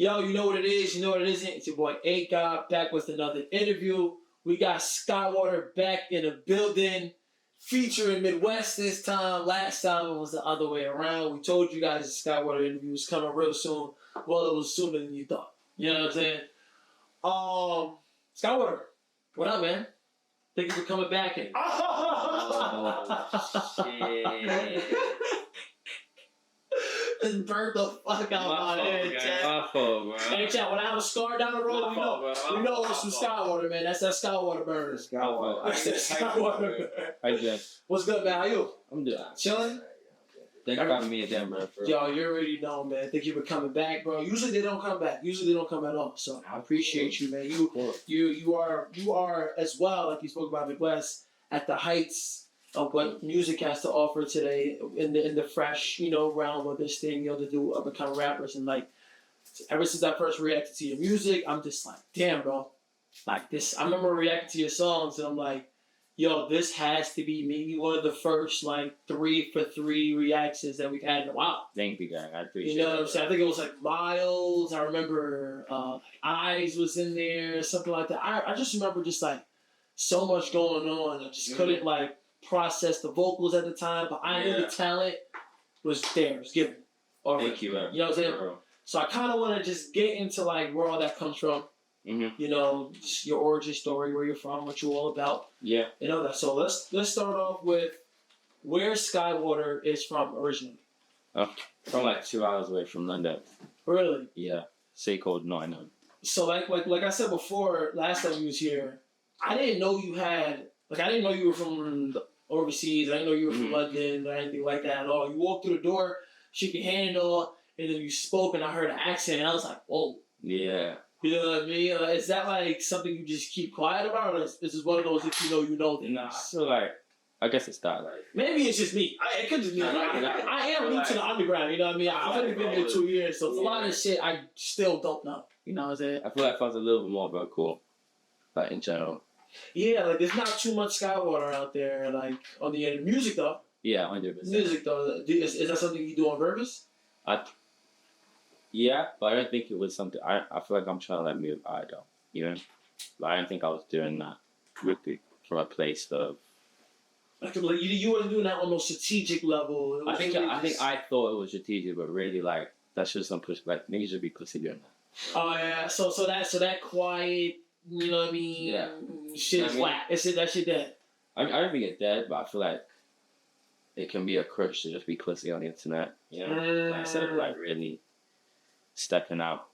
Yo, you know what it is, you know what it isn't. It's your boy A-God back with another interview. We got SKAIWATER back in the building, featuring Midwest this time. Last time it was the other way around. We told you guys the SKAIWATER interview was coming real soon. Well, it was sooner than you thought. You know what I'm saying? SKAIWATER, what up, man? Thank you for coming back in. Oh, shit. Just burnt the fuck out my head, chat. My fault, bro. Hey, chat, when I have a scar down the road, we know it's some SKAIWATER, man. That's that SKAIWATER burn. That's that SKAIWATER burn. How you doing? What's good, man? How you? I'm doing. Chilling? Thanks for having me again, bro. Yo, you already know, man. Thank you for coming back, bro. Usually they don't come back. Usually they don't come at all. So I appreciate you, man. You are as well, like you spoke about Midwest, at the heights of what music has to offer today in the fresh, realm of this thing, to do up and come rappers. And like ever since I first reacted to your music, I'm just like, damn, bro. Like this, I remember reacting to your songs and I'm like, yo, this has to be maybe one of the first like 3 for 3 reactions that we've had in a while. Thank you, guys. I appreciate it. You know what I'm saying? I think it was like Miles. I remember Eyes was in there, something like that. I just remember just like so much going on. I just couldn't like process the vocals at the time, but I knew the talent was there. It was given. Thank you, man. You know what I'm saying? Bro. So I kind of want to just get into like where all that comes from. Mm-hmm. Just your origin story, where you're from, what you're all about. Yeah. That. So let's start off with where SKAIWATER is from originally. From like 2 hours away from London. Really? Yeah. City called Nottingham. So like I said before, last time you was here, I didn't know you were from overseas. I didn't know you were from London or anything like that at all. You walked through the door, shook your hand and all, and then you spoke and I heard an accent and I was like, whoa. Yeah. You know what I mean? Is that like something you just keep quiet about, or is this one of those if you know things? Nah, so like, I guess it's that like. Maybe it's just me. It could just be. I am new to the underground. You know what I mean? I've only been here 2 years, so it's a lot of shit I still don't know. You know what I'm saying? I feel like I was a little bit more vocal, like in general. Yeah, like there's not too much SKAIWATER out there, like on the end. Music though. Yeah, 100%. Music though, is that something you do on purpose? Yeah, but I don't think it was something. I feel like I'm trying to like move I though, But I don't think I was doing that really from a place of. Like you weren't doing that on no strategic level. I think I thought it was strategic, but really like that's just some push. Like niggas should be pussy doing that. Oh yeah, so that quiet, you know what I mean? Yeah. Shit is whack. That shit dead. I don't think it's dead, but I feel like it can be a crush to just be pussy on the internet. Like, instead of like really stepping out,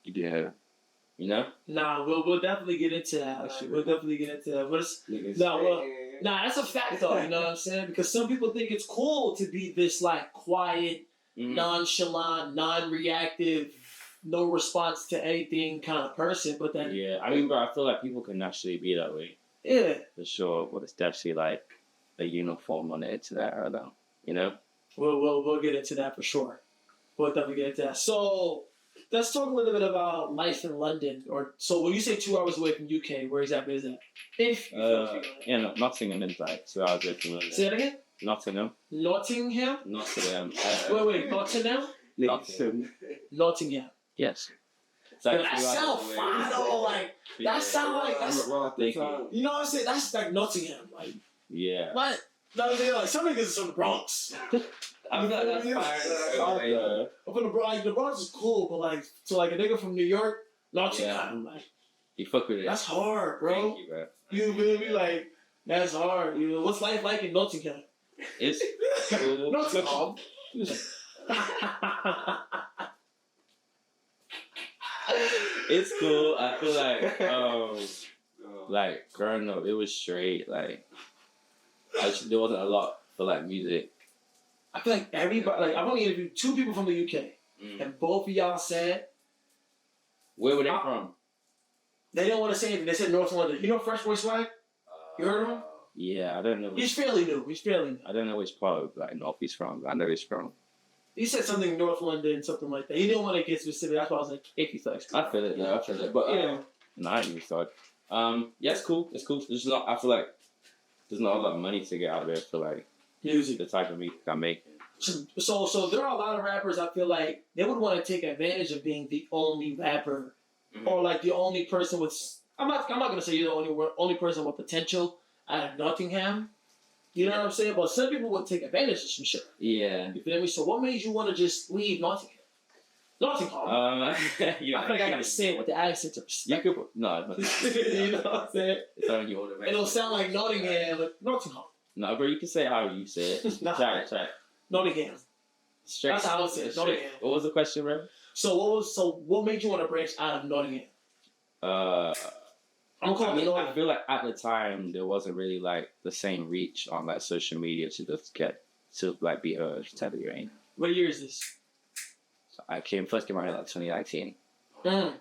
Nah, we'll definitely get into that. We'll definitely get into that. That's a fact though. You know what I'm saying? Because some people think it's cool to be this like quiet, nonchalant, non-reactive, no response to anything kind of person. But then bro, I feel like people can naturally be that way. Yeah, for sure. But it's definitely like a uniform on the internet, I don't know. We'll get into that for sure. We'll definitely get into that. So. Let's talk a little bit about life in London. So when you say 2 hours away from UK, where exactly is that? Nottingham is like 2 hours away from London. Say that again? Nottingham. Nottingham? Nottingham. Wait, Nottingham? Nottingham. Yes. That sound fine though, like that sound like that's. You know what I'm saying? That's like Nottingham, like. Yeah. What? No, they're like some niggas is from the Bronx. I feel like that's fire. I'm from the Bronx. Like, the Bronx is cool, but like, so like a nigga from New York, Nottingham, like, you fuck with it. That's hard, bro. Thank you, bro. You feel me? Like, that's hard. What's life like in Nottingham? It's cool. Nottingham. It's cool. I feel like growing up, it was straight. Like, there wasn't a lot for like music. I feel like everybody, like I've only interviewed 2 people from the UK, and both of y'all said. Where were they from? They didn't want to say anything. They said North London. You know Fresh Boy Swag? You heard of him? Yeah, I don't know. He's fairly new. I don't know which part of like North he's from, but I know he's from. He said something North London, something like that. He didn't want to get specific. That's why I was like, if he sucks. I feel it. Yeah, I feel it. But no, I ain't even thought. Yeah, it's cool. It's cool. There's not. I feel like there's not a lot of money to get out of there for like music. The type of music I'm making. So there are a lot of rappers. I feel like they would want to take advantage of being the only rapper, or like the only person with. I'm not gonna say you're the only person with potential out of Nottingham. You know what I'm saying? But some people would take advantage of some shit. Yeah. You feel me? So what made you want to just leave Nottingham? Nottingham. You know, I think I gotta say it with the accent. You could no. You know what I'm saying? It's on you older man. It'll sound like Nottingham, but Nottingham. No, bro, you can say how you say it. Nah. Try it. Nottingham. Straight. That's how I would say it. Nottingham. What was the question, bro? So what made you want to branch out of Nottingham? I'm calling it Nottingham. I feel like at the time there wasn't really like the same reach on like social media to just get to like be a type of rain. What year is this? So I first came out in like 2019. Mm.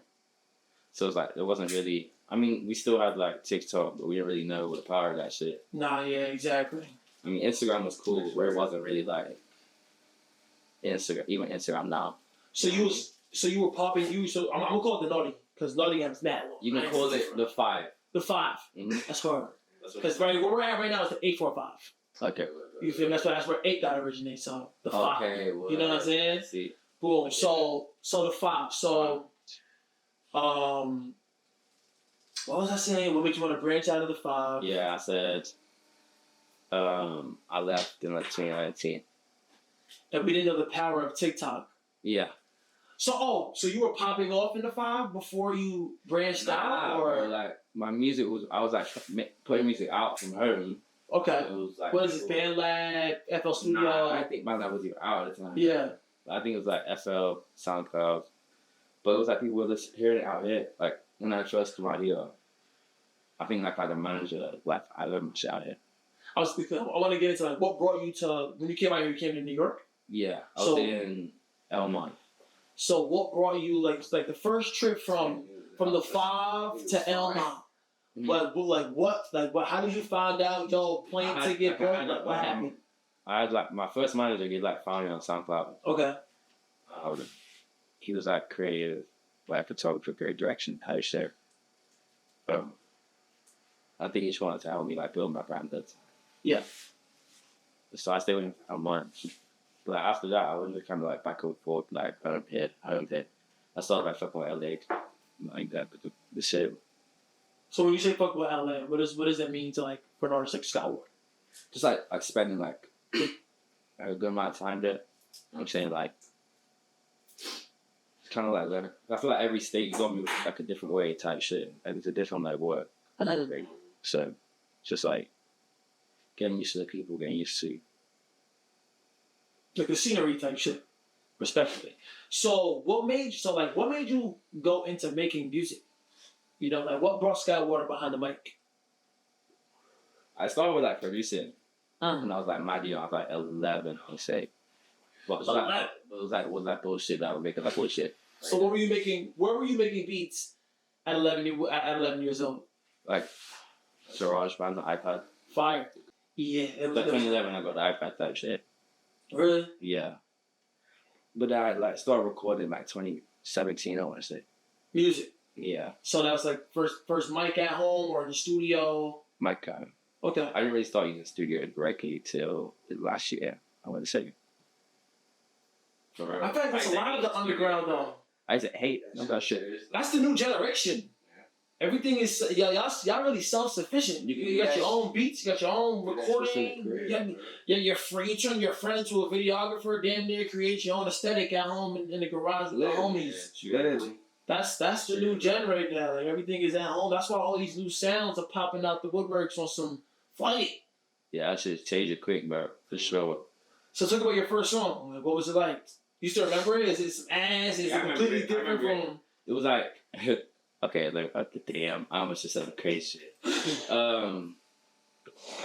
So it's like it wasn't really. I mean, we still had like TikTok, but we didn't really know what the power of that shit. Nah, yeah, exactly. I mean, Instagram was cool, where it wasn't really like Instagram. Even Instagram now. So you were popping. I'm gonna call it the Nottingham because Nottingham's mad. You can call it the 5. The 5. Mm-hmm. That's hard. Because where we're at right now is the 845. Okay. You feel me? That's where 8 got originated. So the 5. Okay. Well, you know what I'm saying? See. Boom. So the 5. So what was I saying? What made you want to branch out of the 5? Yeah, I said I left in like 2019. And we didn't know the power of TikTok. Yeah. So you were popping off in the 5 before you branched out, or like my music was I was like putting music out from home. Okay. It was like what is it? BandLab, FL Studio. Nah, I think BandLab was even out at the time. Yeah. I think it was like FL, SoundCloud, but it was like people were just hearing it out here. Like when I trust my idea, I think like the manager like I love shit out here. I want to get into like what brought you to when you came out here. You came to New York. Yeah, I was in Elmont. So what brought you like the first trip from the 5 to Elmont? What? How did you find out? Yo, plane ticket, bro. Like, what happened? I had like my first manager. He like found me on SoundCloud. Okay. He was like creative, like photographer, creative direction host there. I think he just wanted to help me like build my brand. Yeah. So I stayed with him a month. But after that, I was just kind of like back and forth, like home here. I started like fucking with LA, like that, but the shit. So when you say fuck with LA, what does that mean to like for an artist like SKAIWATER? Just like spending like a good amount of time there. I'm saying like kind of like that. I feel like every state you got me with like a different way type shit, and it's a different like work. So just like getting used to the people, getting used to like the scenery type shit, respectfully. So what made you go into making music? You know, like what brought SKAIWATER behind the mic? I started with like producing when I was like I was like 11, I say. But it was like bullshit that I would make like bullshit. So what were you making? Where were you making beats at 11 years old? Like GarageBand, the iPad. Fire. Yeah. Like 2011, I got the iPad type shit. Really? Yeah. But I like started recording like 2017, I want to say. Music. Yeah. So that was like first mic at home or in the studio. Mic at home. Okay. I didn't really start using studio directly till last year, I want to say. I feel like there's a lot of the underground though. I said, hate that shit. That's the new generation. Everything is y'all really self-sufficient. You got your own beats, you got your own recording. You're free. You turn your friend into a videographer. Damn near create your own aesthetic at home in the garage with the homies. That's the new gen right now. Like everything is at home. That's why all these new sounds are popping out the woodworks on some flight. Yeah, I should change it quick, bro, for sure. So talk about your first song. Like, what was it like? You still remember it? Is it some ass? Is it completely different from? It was like. Okay, like damn, I almost just said some crazy shit. It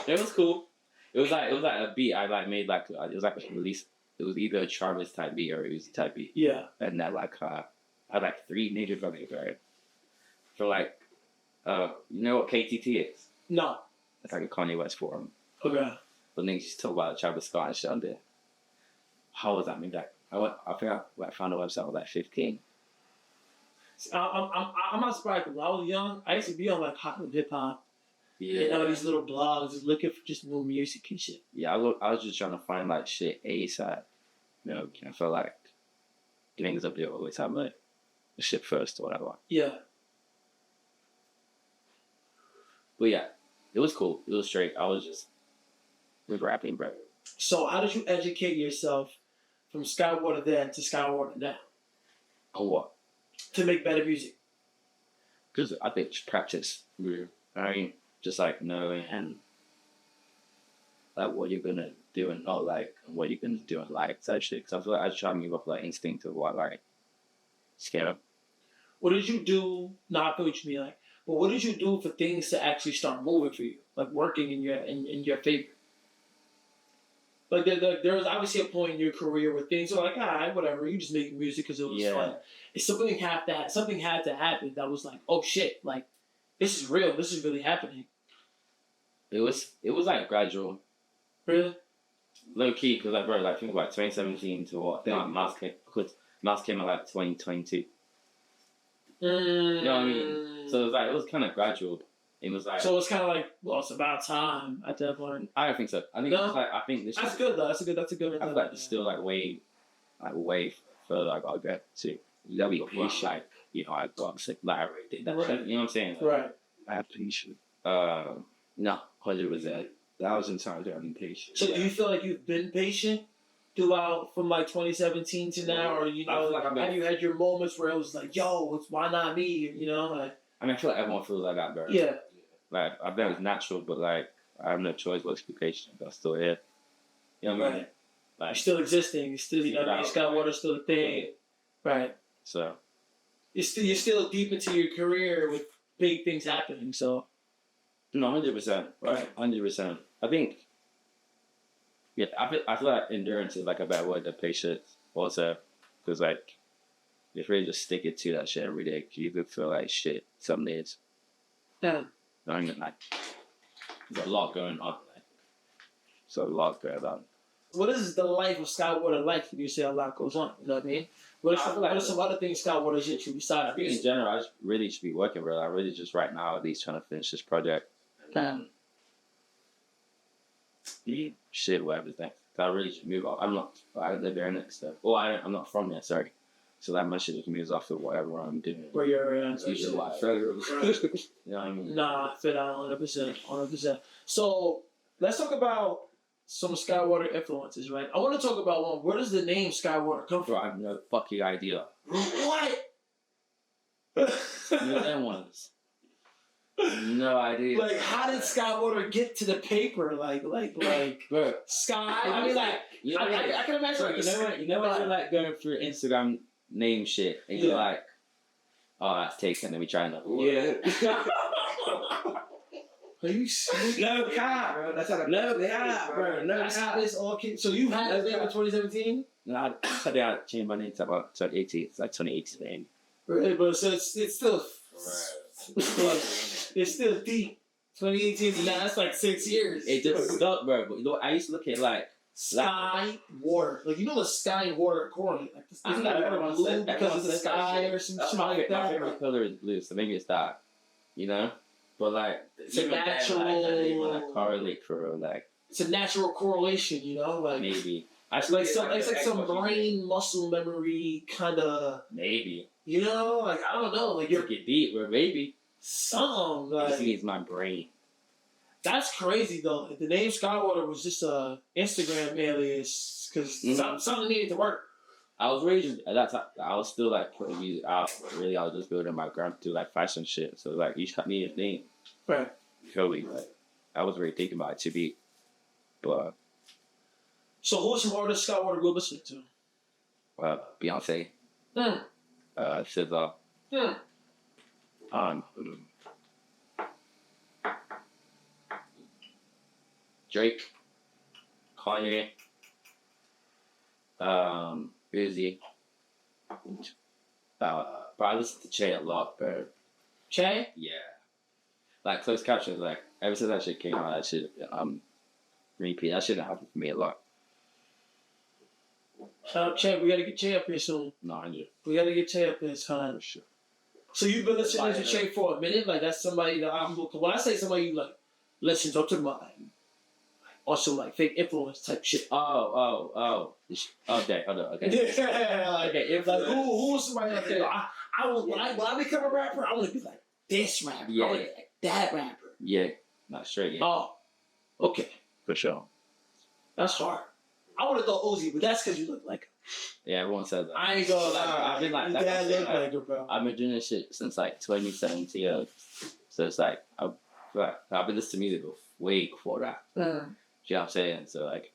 was cool. It was like a beat I like made like it was like a release. It was either a Travis type beat or a Uzi type beat. Yeah. And that like I had like 3 niggas on it, right? For like, you know what KTT is? No. It's like a Kanye West forum. Okay. But niggas just talk about Travis Scott and shit on there. How was that? Maybe like I found the website. I was like 15. I'm not surprised because when I was young, I used to be on like hip hop. Yeah. You know, these little blogs is looking for just new music and shit. Yeah, I was just trying to find like shit ASAP. You know, I feel like things up there always have like the shit first or whatever. Yeah. But yeah, it was cool. It was straight. I was just with rapping, bro. So how did you educate yourself from SKAIWATER then to SKAIWATER now On what? to make better music? Because I think just practice. I mean, just like knowing and like what you're gonna do and not like what you're gonna do and like such shit. Because I feel like I try to move off like instinct of what like scared. What did you do? Not what you mean, like, but what did you do for things to actually start moving for you, like working in your favor? Like there was obviously a point in your career where things were like, alright, whatever, you just making music because it was fun. If something had to happen that was like, oh shit, like this is real, this is really happening. It was like gradual. Really? Low key, because like bro, like think about 2017 to what? Mouse came out like 2022. You know what I mean? So it was kind of gradual. It was like. So it's kind of like, well, it's about time at that point. I don't think so. I think no? it's like I think this. That's good though. That's a good. I feel like it's still like way further. I gotta get to. That'll be patient. Like I got sick. Like I already did that. Right. Shit, you know what I'm saying? Like, right. I have patience. No, 100%. 1,000 times I'm patient. So do you feel like you've been patient throughout from like 2017 to now, or have you had your moments where it was like, yo, why not me? You know, like. I mean, I feel like everyone feels like that, bro. Yeah. Like I think it's natural, but like I have no choice but to be patient. I'm still here. You know what I mean? Like, you're still existing. You're still, SKAIWATER's still a thing. Right. So. You're still deep into your career with big things happening. So. No, 100%. Right. 100%. I think. Yeah, I feel like endurance is like a bad word. The patience also, because like, if really just stick it to that shit every day, you could feel like shit some days. Yeah. I mean, like, there's a lot going on. Like, so a lot going on. What is the life of SKAIWATER like? You say a lot goes on. You know what I mean? What are some other things SKAIWATER should you besides? I think in general, I just really should be working, bro. I really just right now at least trying to finish this project. Shit, whatever's next. I really should move on. I live there next stuff. Well, I'm not from there, sorry. So that much shit just moves off to whatever I'm doing. Where you're at. It's usually like federal. You know what I mean? Nah, I feel that 100%. So let's talk about some SKAIWATER influences, right? I want to talk about one. Where does the name SKAIWATER come from? Bro, I have no fucking idea. What? No them ones. No idea. Like, how did SKAIWATER get to the paper? Like, bro. Sky. I mean, like, I can imagine. Like, you know what? You're like going through Instagram name shit, and you're like, oh, that's taken. Let me try another one. Yeah. Are you serious? No cap, bro. That's how no cap, bro. No that's cap. how this all came. So you had that name in 2017? No, I changed my name to about 2018. It's like 2018 name. Right, but so it's still. It's still deep. 2018 to now, that's like 6 years. It just stuck, bro. But you know, I used to look at like SKAIWATER. Like, you know the SKAIWATER correlate. Like, isn't that water blue because of the sky or some shit like that? My favorite color is blue, so maybe it's that. You know? But like, it's a natural. Like, correlate for like. It's a natural correlation, you know? Like, maybe. It's like some brain muscle memory kind of. Maybe. You know? Like, I don't know. Like, you're get deep, bro. Maybe. Some. Like, this needs my brain. That's crazy though. The name SKAIWATER was just a Instagram alias because something needed to work. I was really just at that time. I was still like putting music out. Really, I was just building my gram to like fashion shit. So like, each company needed a name. Right. Totally. Like, I was really thinking about it to be, but. So who are some artists SKAIWATER will listen to? Beyonce. SZA. Drake, Kanye, Uzi. But I listen to Che a lot, bro. Che? Yeah. Like, closed captions, like, ever since that shit came out, that shit, repeat. That shit happened for me a lot. Shout out Che. We gotta get Che up here soon. No, I do. We gotta get Che up here soon. For sure. So you've been listening to Che for a minute? Like, that's somebody that when I say somebody you like, listens up to mine. Also, like fake influence type shit. Okay, hold on. Okay. Yeah, Okay, like who's somebody like that? When I become a rapper, I want to be like this rapper. Yeah. I want to be like that rapper. Yeah, not straight. Yeah. Oh, okay, For sure. that's hard. I would have thought Uzi, but that's because you look like him. Yeah, everyone says that. I ain't gonna lie. I've been like Your dad look like, like him, bro. I've been doing this shit since like 2017. So it's like I've been listening to music way before that. You know what I'm saying? So like,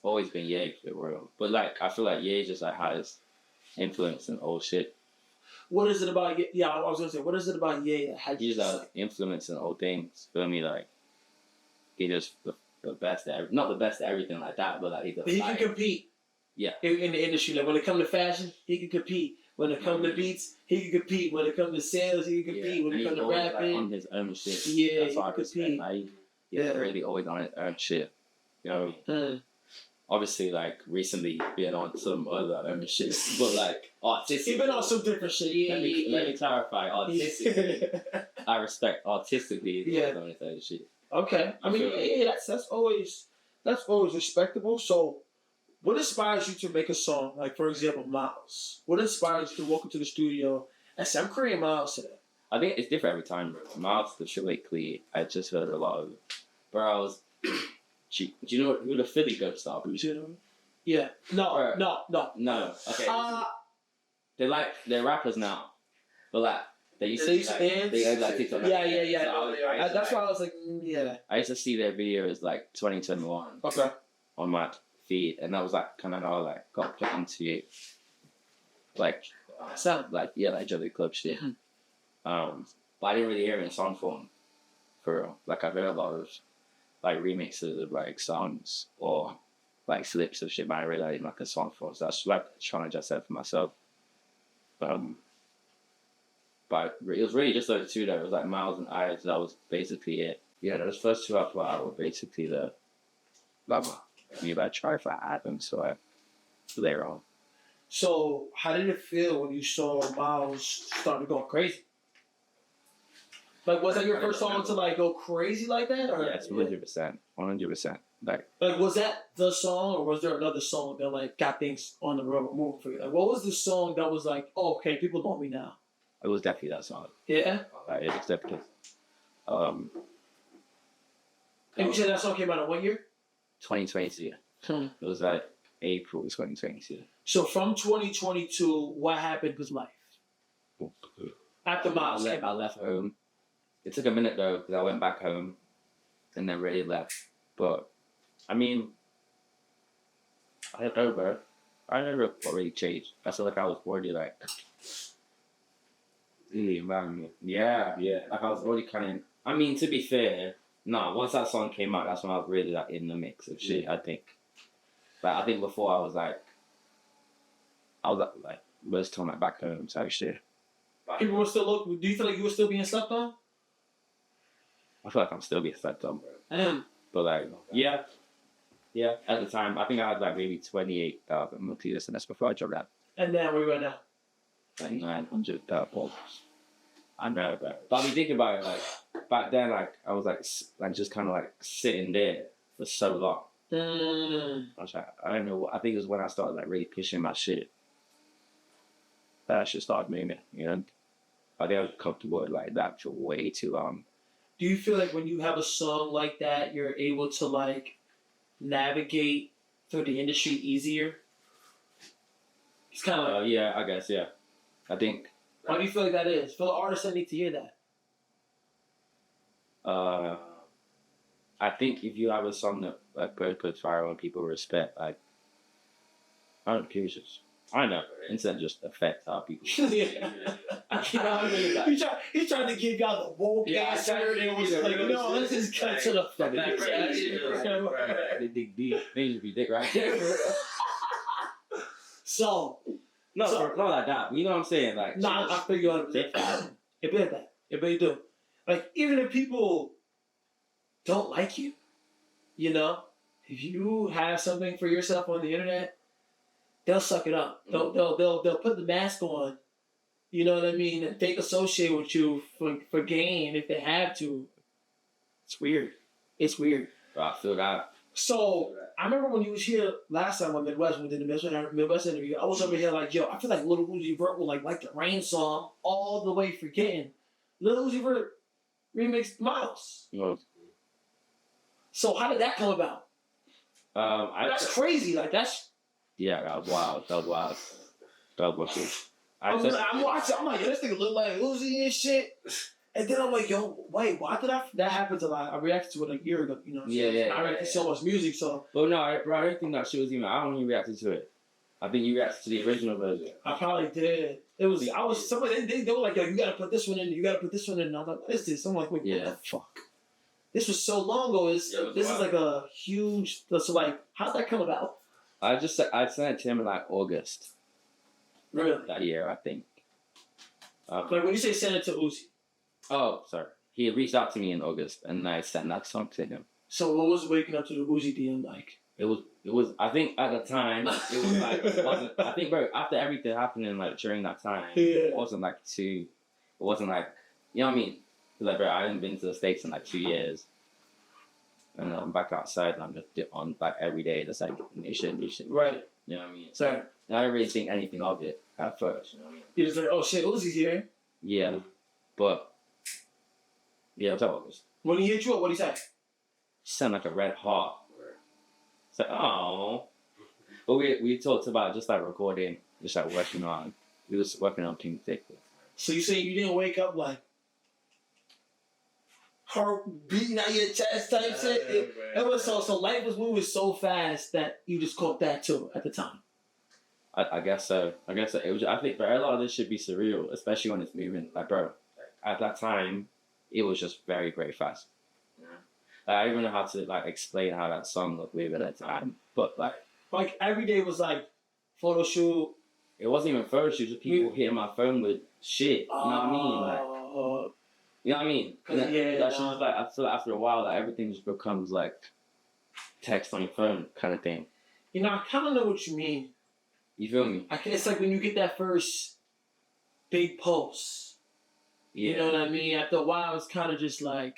always been Ye for the world. But like, I feel like Ye just like has influence and old shit. What is it about Ye? Yeah, I was gonna say, what is it about Ye that had He just has influence in old things. Feel me? Like, he just the best at not the best at everything like that, but like But he can compete. Yeah. In the industry, like when it comes to fashion, he can compete. When it comes to beats, he can compete. When it comes to sales, he can compete. When it comes to rapping, like, on his own shit. Yeah, That's he why I can respect. compete. Like, Yeah. really always on his own shit. You know what I mean? Obviously, like recently being on some other own shit, but like artistic. He been on some different shit. Yeah, Let me clarify. Artistically, I respect artistically. Yeah. On his own shit. Okay, I mean, yeah, that's always respectable. So, what inspires you to make a song? Like, for example, Miles. What inspires you to walk into the studio and say, "I'm creating Miles today"? I think it's different every time, bro. Miles, the shit lately, I just heard a lot of. Bro, I was. Do you know who the Philly ghost are? Yeah. No. Right. No. Okay. They're rappers now, but like they used to they like TikTok. Yeah. So That's why I was like, yeah. I used to see their videos like 2021 Okay. on my feed, and that was like kind of how I like got put into it. Like, like Jelly Club shit. But I didn't really hear it in song form, for real. Like I've heard a lot of like remixes of like songs or like slips of shit, but I really like like a song form. So that's like trying to just set for myself. But it was really just those two that it was like Miles and I. So that was basically it. Yeah, those first two I thought were basically the like me about try for album. So later on. So how did it feel when you saw Miles starting to go crazy? Like, was that your first song to like go crazy like that? Or? Yes, 100%. 100%. Like, was that the song, or was there another song that like got things on the road moving for you? Like, what was the song that was like, oh, okay, people know me now? it was definitely that song. Yeah. It was definitely. And you said that song came out in what year? 2022. It was like April 2022. So from 2022, what happened with life? After Miles came I left home. It took a minute though, because I went back home and then really left. But, I mean, I don't know, bro. I never what really changed. I feel like I was already like, really environment. Yeah. Like I was already kind of, I mean, to be fair, once that song came out, that's when I was really like in the mix of shit, I think. But I think before I was like most time like back home type shit. People were still looking. Do you feel like you were still being slept on? I feel like I'm still being slept on, bro. But like, yeah. At the time, I think I had like maybe 28,000 monthly listeners before I dropped that. And then where you at now? Like 900 posts. I know, but I mean, thinking about it, like back then, like I was like just kind of like sitting there for so long. I was like, I don't know. I think it was when I started like really pushing my shit. That shit started moving, you know. I think I was comfortable with like that for way too long. Do you feel like when you have a song like that, you're able to like navigate through the industry easier? It's kind of like yeah, I guess I think. Why do you feel like that is? For the artists that need to hear that. I think if you have a song that like puts viral and people respect, like I don't know, I know, internet just affects how people. Yeah. He's trying to give y'all the woke answer. And was like, no, let's just cut to the fucking. They dig deep. They just be dick right there. So. Not like that. You know what I'm saying? Like, I figure out it be that. It be do. Like, even if people don't like you, you know, if you have something for yourself on the internet, they'll suck it up. They'll put the mask on. You know what I mean? And they associate with you for gain if they have to. It's weird. It's weird. But I feel that. So I remember when you was here last time on Midwest, when we did the Midwest interview, I was over here like, yo, I feel like Lil Uzi Vert will like the Rain song all the way forgetting. Lil Uzi Vert remixed Miles. You So how did that come about? That's crazy. Like that's. Yeah, that was wild. That was wild. That was wicked. I'm watching. I'm like, yo, this nigga look like Uzi and shit. And then I'm like, yo, wait, why did that happen to like? I reacted to it a year ago. You know. Yeah. I reacted to so much music, so. Well, no, bro, I don't think that shit was even. I don't even reacted to it. I think you reacted to the original version. I probably did. It was. I was. Somebody. They were like, yo, you gotta put this one in. You gotta put this one in. And I was like, what is this? I'm like, wait, what the fuck? This was so long ago. This is like a huge. So like, how'd that come about? I sent it to him in like August. Really? That year, I think. Like when you say send it to Uzi. Oh, sorry. He reached out to me in August, and I sent that song to him. So what was waking up to the Uzi DM like? It was. I think at the time it was like. It wasn't. I think, bro. After everything happening, like during that time, it wasn't like too. It wasn't like, you know what I mean? Like, bro, I hadn't been to the States in like 2 years. And I'm back outside and I'm just on like every day, just like new shit. Right. You know what I mean? Sorry. And I didn't really think anything of it at first. You know what I mean? You're just like, oh shit, Uzi's here. Yeah. But, yeah, it's August. When he hit you up, what'd he say? Sound like a red heart. It's like, oh. But we talked about just like recording, just like working on. We was working on King Thick. So you say you didn't wake up like heart beating out your chest type shit? It was so life was moving so fast that you just caught that too at the time. I guess so. It was. I think, bro, a lot of this should be surreal, especially when it's moving. Like, bro, at that time, it was just very, very fast. Yeah. Like, I don't even know how to like explain how that song looked moving at the time, but like every day was like photo shoot. It wasn't even photo shoots. Just people hitting my phone with shit. You know what I mean? Like, you know what I mean? That's just like I feel like after a while, like everything just becomes like text on your phone kind of thing. You know, I kind of know what you mean. You feel me? It's like when you get that first big post. Yeah. You know what I mean? After a while, it's kind of just like,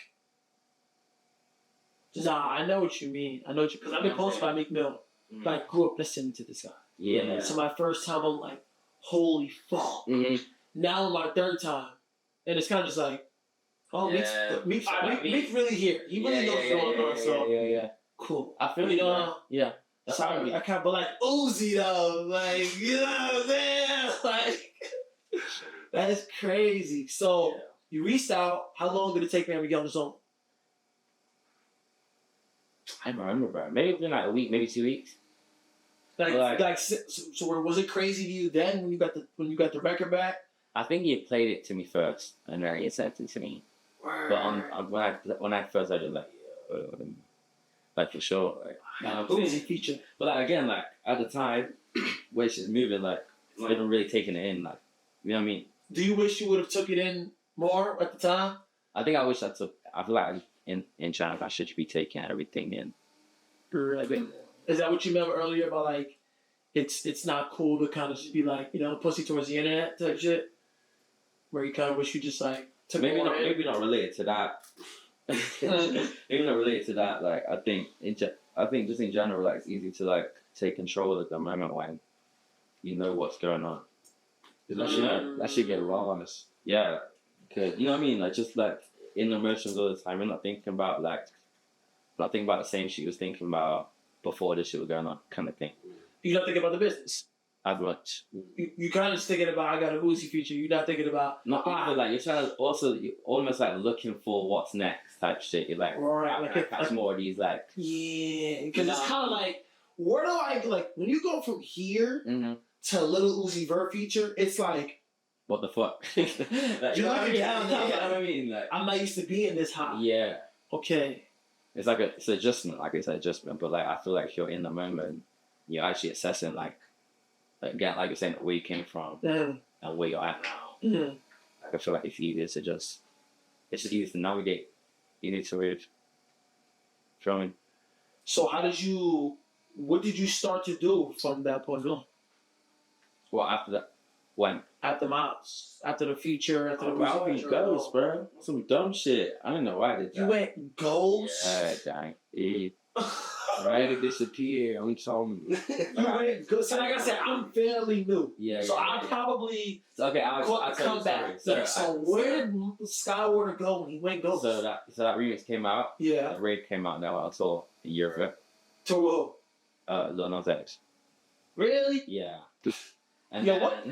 nah, I know what you mean. I know what you, because I've been posted by Kingmil. Like, grew up listening to this guy. Yeah. So my first time, I'm like, holy fuck. Mm-hmm. Now my third time, and it's kind of just like, oh, Meek's really here. He really knows what's going on. So yeah. Cool. I feel you know. Right. Yeah. That's Sorry, I can't. But like Uzi though, like you know what I'm saying? Like that is crazy. So you reached out. How long did it take for him to get on the song? I don't remember, bro. Maybe it's been like a week, maybe 2 weeks. So was it crazy to you then when you got the record back? I think he played it to me first, and then he sent it to me. Word. But when I first heard it, like for sure, Uzi feature. But like again, like at the time, where she's moving, like not even really taking it in, like you know what I mean. Do you wish you would have took it in more at the time? I think I wish I took. I feel like in China, I should be taking everything in. Right. Is that what you remember earlier about like, it's not cool to kind of just be like, you know, pussy towards the internet type shit, where you kind of wish you just like took maybe not related to that. Maybe not related to that. Like I think just in general, like it's easy to like take control at the moment when you know what's going on. That should get lost. Yeah, cause you know what I mean. Like just like in emotions all the time. We're not thinking about the same shit you was thinking about before this shit was going on, kind of thing. You're not thinking about the business. As much. You kind of just thinking about I got a Uzi feature. You're not thinking about not even like you're trying to also you're almost like looking for what's next type shit. You're like right, catch more of these like because it's kind of like where do I like when you go from here to Lil Uzi Vert feature? It's like what the fuck? Like, you're looking down. You know what I mean? Like I'm not used to being this high. Yeah. Okay. It's like it's an adjustment, like it's an adjustment, but like I feel like if you're in the moment, you're actually assessing like again, like you're saying, where you came from and where you're at now. Like I feel like it's easier to just easier to navigate. You need to read. Feel me? So what did you start to do from that point on? Well, after that, When? After Miles, after the feature, after the Bro, I music went video. ghost, bro. Some dumb shit. I don't know why I did that. You went ghost. Yeah, dang. Right to disappear. I'm telling you. You went ghost. So like I said, I'm fairly new. Yeah. So yeah, I yeah. probably Okay, I'll caught the tell you the comeback. story. So where did SKAIWATER go when he went ghost? So that remix came out. Yeah. The raid came out now. I saw a year ago. To who? Lil Nas X. Really? Yeah. And Yo, what?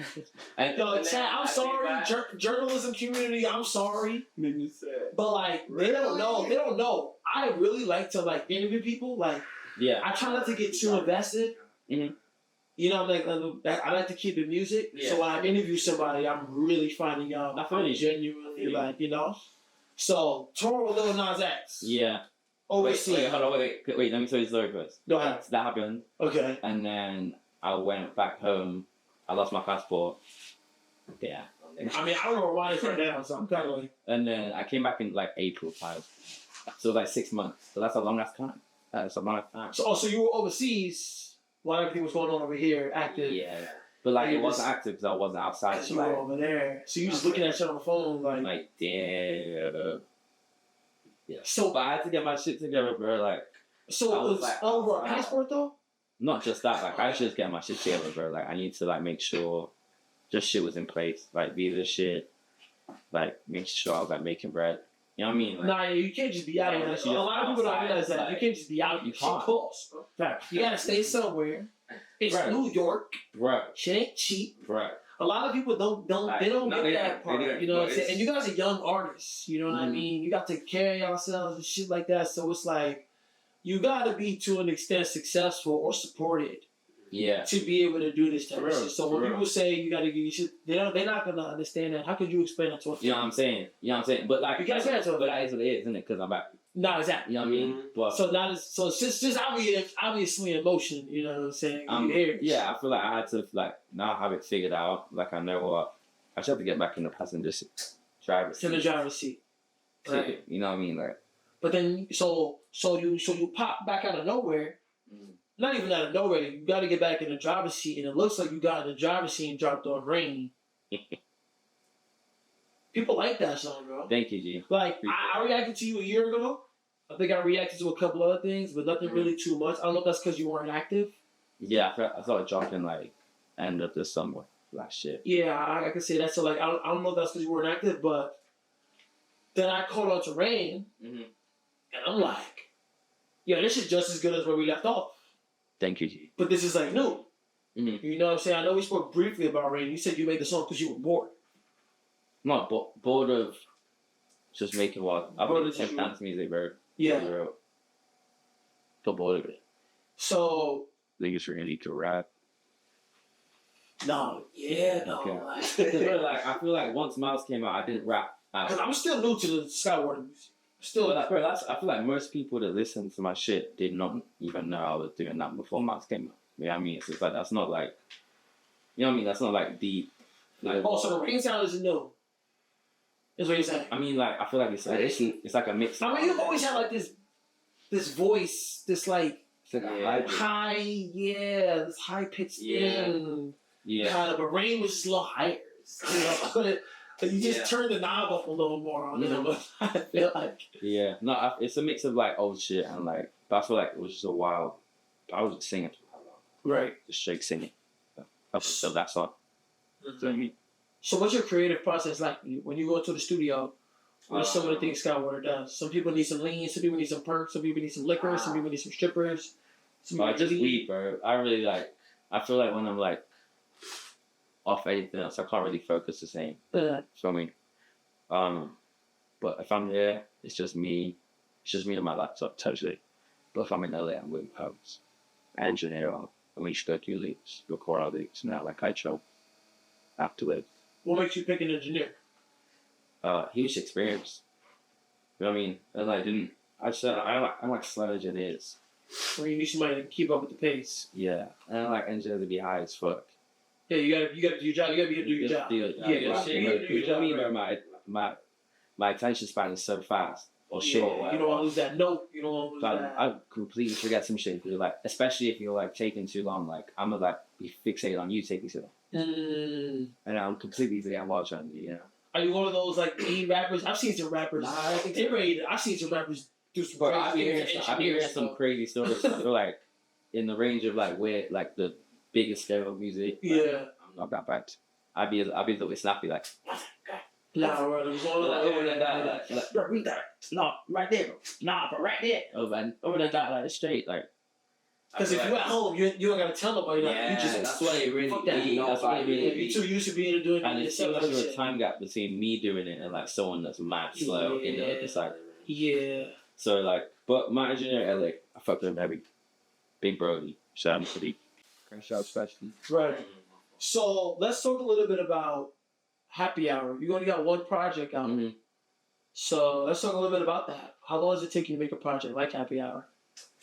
And, Yo, and chat, I'm sorry, journalism community, I'm sorry. But like, they don't know. They don't know. I really like to like interview people. Like, yeah. I try not to get too invested. Mhm. You know, like I like to keep it music. Yeah. So when I interview somebody, I'm really finding out. I feel you. Genuinely, like, you know. So tour with Lil Nas X. Yeah. Overseas. Wait, hold on, wait. Let me tell you the story first. Go ahead. So that happened, Okay. and then I went back home. I lost my passport. Yeah. I mean, I don't know why it's right now, so I'm kind of like. And then I came back in like April time. So like 6 months. So that's a long ass time. That's a long ass time. So you were overseas while everything was going on over here, active. Yeah. But like And it wasn't active because I wasn't outside. Because So you were like, over there. So you just looking at shit on the phone, like damn. Yeah. So, But I had to get my shit together, bro. Like, so I it was was like, over a passport though? not just that. Like, I should just get my shit together, bro. Like, I need to like make sure just shit was in place. Like, visa shit. Like, make sure I was like making bread. You know what I mean? Like, Nah, you can't just be out here. A lot of people don't realize that. You can't just be out. You Shit can't. costs, bro. You gotta stay somewhere. It's Right. New York. bro, Shit ain't cheap. bro. A lot of people don't Like, they don't no, get they that don't. part. They don't. You know No, what I'm saying? it's- And you guys are young artists. You know what I Mhm. mean? You got to carry yourselves and shit like that. So it's like you gotta be to an extent successful or supported Yeah. to be able to do this type For of real, shit. So for when real. people say you gotta give you shit, they're not gonna understand that. How could you explain that to a You know what I'm saying? You know what I'm saying? But like, You can't say that to but that is what it is, isn't it? Because I'm back. No, exactly. You know what I mean? But So it's just obviously emotion, you know what I'm saying? yeah, I feel like I had to like now have it figured out. Like I know what I just have to get back in the passenger seat, driver's To the seat. driver's seat. Right. You know what I mean? Like, But then so you pop back out of nowhere. Not even out of nowhere. You got to get back in the driver's seat, and it looks like you got in the driver's seat and dropped on rain. People like that song, bro. thank you, G. Like I reacted to you a year ago. I think I reacted to a couple other things, but nothing really too much. I don't know if that's because you weren't active. Yeah, I started dropping like end of the summer last year. Yeah, I can say that. So like I don't know if that's because you weren't active, but then I caught on to rain, Mm-hmm. and I'm like, yeah, this is just as good as where we left off. Thank you, G. But this is like new. Mm-hmm. You know what I'm saying? I know we spoke briefly about rain. You said you made the song because you were bored. Not bored of just making what I've Bored been of just- dance music, bro. Yeah. Bro. So bored of it. So I think it's really to rap. no. Okay. I feel like once Miles came out, I didn't rap. Because I'm still new to the SKAIWATER music. Still, But bro, I feel like most people that listen to my shit did not even know I was doing that before Miles came out. You know what I mean? It's just like that's not like, you know what I mean? That's not like deep. Like, oh, so the rain sound is new. Is what you're saying? I mean, like I feel like it's like a mix. I mean, you've always had like this voice, this like It's like a hybrid. this high pitched Yeah. kind of. But rain was just a little higher. You know, but you just turned the knob up a little more on it. But I feel like Yeah, no, it's a mix of like old shit and like. But I feel like it was just a wild. I was just singing, right. just straight singing. So that's all. So what's your creative process like when you go into the studio? What are some of the things SKAIWATER does? Some people need some lean, some people need some perks, some people need some liquor, some people need some strippers. Some people Just need- weed, bro. I really like. I feel like when I'm like off anything else, I can't really focus the same. So I mean, but if I'm there, it's just me. It's just me and my laptop, totally. But if I'm in LA, I'm with homes, engineer, and we just go through leads, record our leads, and like I chill afterwards. What makes you pick an engineer? Huge experience. You know what I mean? And I didn't. I like slow engineers. Or you need somebody to keep up with the pace. Yeah, and I like engineers to be high as fuck. Yeah, you gotta do your job. You gotta be able to do your job. Yeah, you gotta do your job. You know, my attention span is so fast or short. You don't want to lose that note. You don't want to lose So that. I completely forget some shit. Like, especially if you're like taking too long. Like I'm gonna like be fixated on you taking too long. Mm. And I'm completely damn watch on it, Are you one of those like mean rappers? I've seen some rappers. I think they're ready. I've seen some rappers do some But crazy I be hearing some crazy stories. I feel like in the range of like where like the biggest scale of music. Yeah. Like, I'm not that bad. I'd be the way snappy like. Nah, bro. There's one Read that. No, right there, bro. Nah, but right there. Over that like straight like. Because if you're at home, you don't gotta tell nobody. Like, you just that's what it really. fuck that. That's what it really. You're too used to being able to do it. And it's so much of a time gap between me doing it and like someone that's mad slow in the other side. Yeah. So like, but my engineer LA, I fucked with him heavy. Big Brody, shout out to the crash out special. Right. So let's talk a little bit about Happy Hour. You only got one project out. Mm-hmm. So let's talk a little bit about that. How long does it take you to make a project like Happy Hour?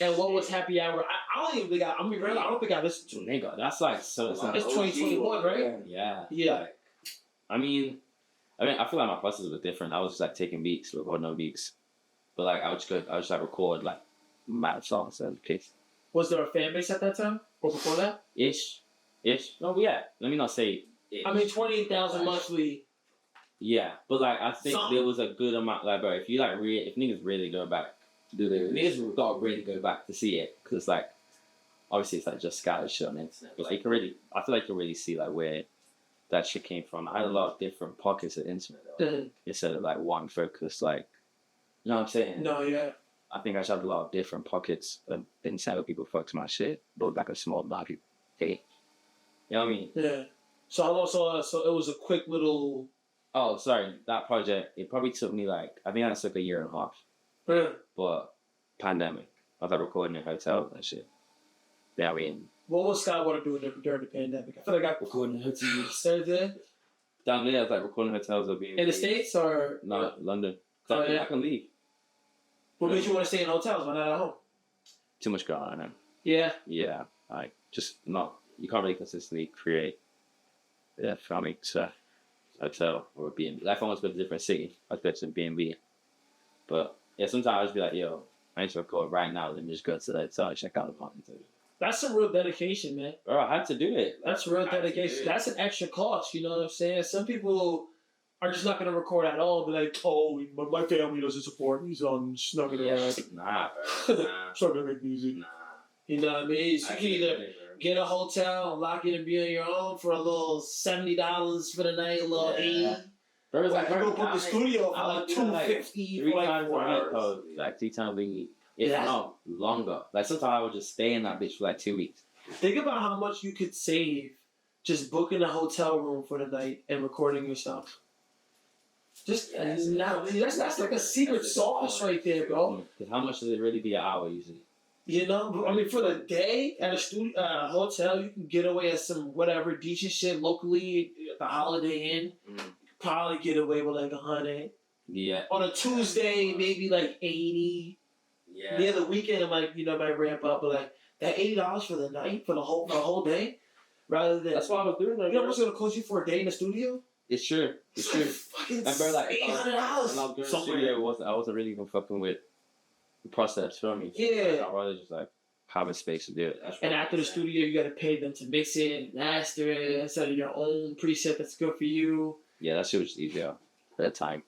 And what was Happy Hour? I don't even think I mean, really, I don't think I listened to it. Nigga, that's like so. It's 2021, right? Yeah. Yeah. Like, I mean, I feel like my process was different. I was just like taking beats, recording no beats, but like I would just like record like mad songs and case. Was there a fan base at that time or before that? Ish. No, yeah. Let me not say. Ish. I mean, 28,000 monthly. Yeah, but like I think there was a good amount. Like, bro, if you like if niggas really go back. Niggas got really go back to see it because like obviously it's like just scattered shit on the internet. But like you can really, I feel like you can really see like where that shit came from. I had a lot of different pockets of internet instead of like one focus. Like, you know what I'm saying? No, yeah. I think I just had a lot of different pockets of internet where people fucked my shit, but like a small amount of people. Hey, you know what I mean? Yeah. So I also so it was a quick little. Oh, sorry, that project. It probably took me like I think it took a year and a half. Yeah. But pandemic, I was like recording in hotels and shit. Yeah, I mean, what was SKAIWATER doing during the pandemic? I feel like I recording in hotels. Started there. Down there, I was like recording hotels or being In the States or no London. Oh, yeah. I can leave. What made you want to stay in hotels? Why not at home? Too much going on. Yeah. Yeah, like just not. You can't really consistently create. Yeah, for me, so hotel or B&B. Like if I want to go to a different city, I'd go to B&B. But yeah, sometimes I'd just be like, yo, I need to record right now. Let me just go to the hotel and check out the apartment. That's some real dedication, man. Bro, I had to do it. That's real dedication. That's an extra cost, you know what I'm saying? Some people are just not going to record at all. Be like, oh, my family doesn't support me, so I'm just not going to Nah, bro. Nah. just not going to make music. Nah. You know what I mean? So you can either get a hotel, lock it and be on your own for a little $70 for the night, a little $80. Bro, it's like, go book the studio for like $250 for like 4 hours. Like 3 times a week. If not longer. Like sometimes I would just stay in that bitch for like 2 weeks. Think about how much you could save just booking a hotel room for the night and recording yourself. Just now, that's like a secret sauce right there, bro. How much does it really be an hour usually? You know, I mean, for the day at a studio, hotel, you can get away at some whatever decent shit locally. The Holiday Inn, probably get away with like 100. Yeah. On a Tuesday, maybe like 80. Yeah. Near the weekend, it might ramp up, but like that $80 for the night for the whole day, rather than that's what I was doing. You know what's gonna cost you for a day in the studio? It's true. It's true. Fucking bro, like $800. When I was doing the studio, I wasn't really even fucking with the process for me. Yeah. I'd rather just like have a space to do it. And after the studio, you gotta pay them to mix it and master it instead of your own preset that's good for you. Yeah, that shit was just easier at the time.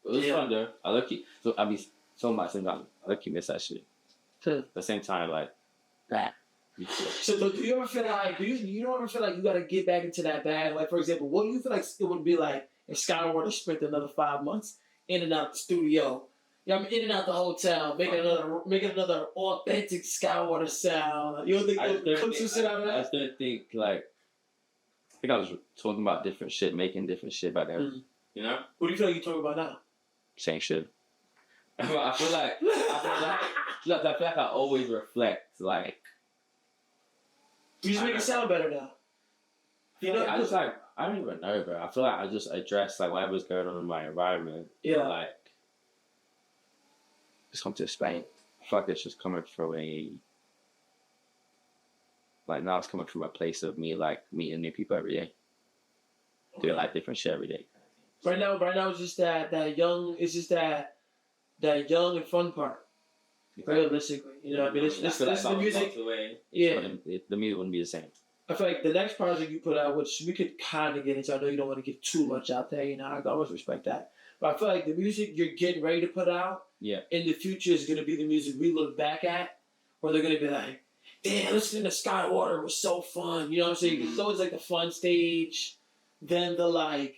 It was fun though. I lucky. So I mean, so much things I lucky miss that shit. At the same time, like that. So do you ever feel like you don't ever feel like you gotta get back into that bag? Like for example, what do you feel like it would be like if SKAIWATER spent another 5 months in and out the studio? Yeah, I'm in and out the hotel, making another authentic SKAIWATER sound. You don't think clips would sit out of that? I still think like I think I was talking about different shit, making different shit back then. Mm. You know? What do you feel like you're talking about now? Same shit. I feel like I always reflect like. You just make it sound better now. You know, I don't even know, bro. I feel like I just address like whatever's going on in my environment. Yeah. Like, just come to Spain. I feel like it's just coming from now it's coming from a place of me like meeting new people every day. Okay. Doing like different shit every day. Right now it's just that young. It's just that young and fun part. Realistically, you know what I mean? It's the music. Yeah. The music wouldn't be the same. I feel like the next project you put out, which we could kind of get into, I know you don't want to get too much out there, I always respect that. But I feel like the music you're getting ready to put out in the future is going to be the music we look back at, where they're going to be like, damn, listening to SKAIWATER was so fun. You know what I'm saying? It's always like the fun stage, then the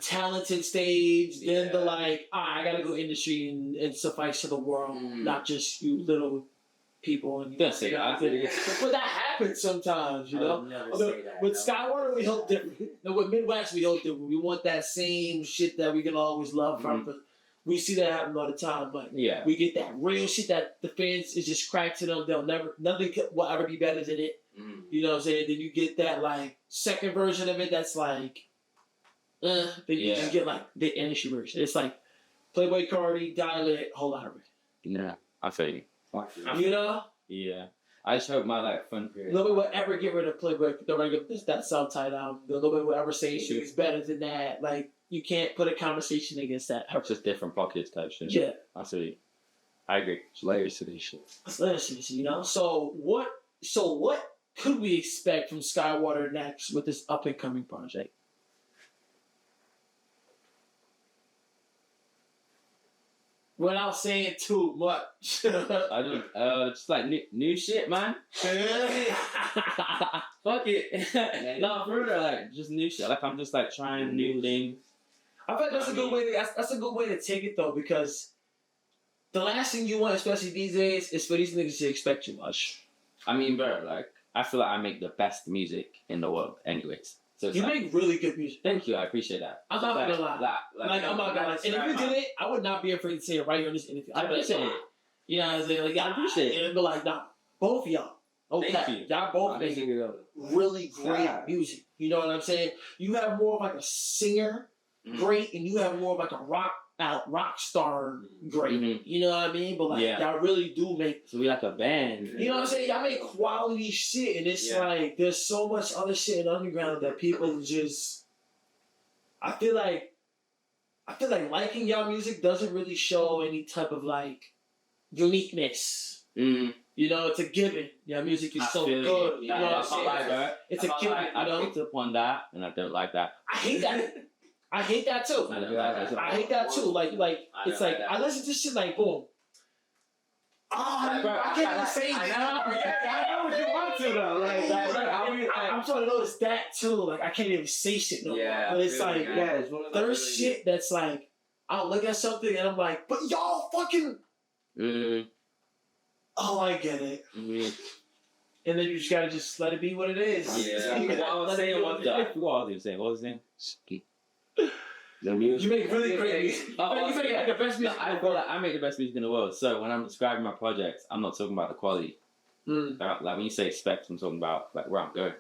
talented stage, then the I gotta go industry and suffice to the world, not just you little people. And Don't say that. But that happens sometimes, you know. With SKAIWATER, we hope different. With Midwest, we hope different. We want that same shit that we can always love from. But we see that happen all the time. But we get that real shit that the fans is just cracked to them. Nothing will ever be better than it. You know what I'm saying? Then you get that second version of it that's then you just get the industry version. It's like Playboy Cardi, Dialect, whole lot of it. Yeah, I feel you. You know? Yeah. I just hope my fun period. Nobody will ever get rid of Playboy. Nobody will get that subtitle album. Nobody will ever say she's better than that. You can't put a conversation against that. It's just different pockets type shit. Yeah. I feel you. I agree. It's layers to this shit. It's layers to this, you know? So what could we expect from SKAIWATER next with this up and coming project? Without saying too much. I don't, just new shit, man. Fuck it. No, for real, just new shit. I'm just trying new things. I feel like that's a good way. That's a good way to take it though, because the last thing you want, especially these days, is for these niggas to expect too much. I mean, bro, I feel like I make the best music in the world, anyways. So you make really good music. Thank you, I appreciate that. I'm not gonna lie. I'm not gonna lie. And if you did it, I would not be afraid to say it right here in this interview. I appreciate it. You know what I'm saying? I appreciate it. And be like, nah, both of y'all. Okay. Thank you. Y'all both make really great music. You know what I'm saying? You have more of a singer, great, and you have more of a rock star, great. You know what I mean? But y'all really do make. So we like a band. You know what I'm saying? Y'all make quality shit, and it's there's so much other shit in the underground that people just. I feel like liking y'all music doesn't really show any type of uniqueness. You know, it's a given. Your music is so good. You know what I'm saying? It's a given. I picked up on that, and I don't like that. I hate that. I hate that too. I hate that too. It's I listen to shit boom. I can't even say that. I know what you want to though. I'm trying to notice that too. I can't even say shit no more. But it's there's shit that's I'll look at something and I'm like, but y'all fucking. Oh, I get it. And then you just gotta just let it be what it is. Yeah. What was he saying? What was his name? You make really great music. You make the best music. I feel I make the best music in the world. So when I'm describing my projects, I'm not talking about the quality. When you say specs, I'm talking about where I'm going.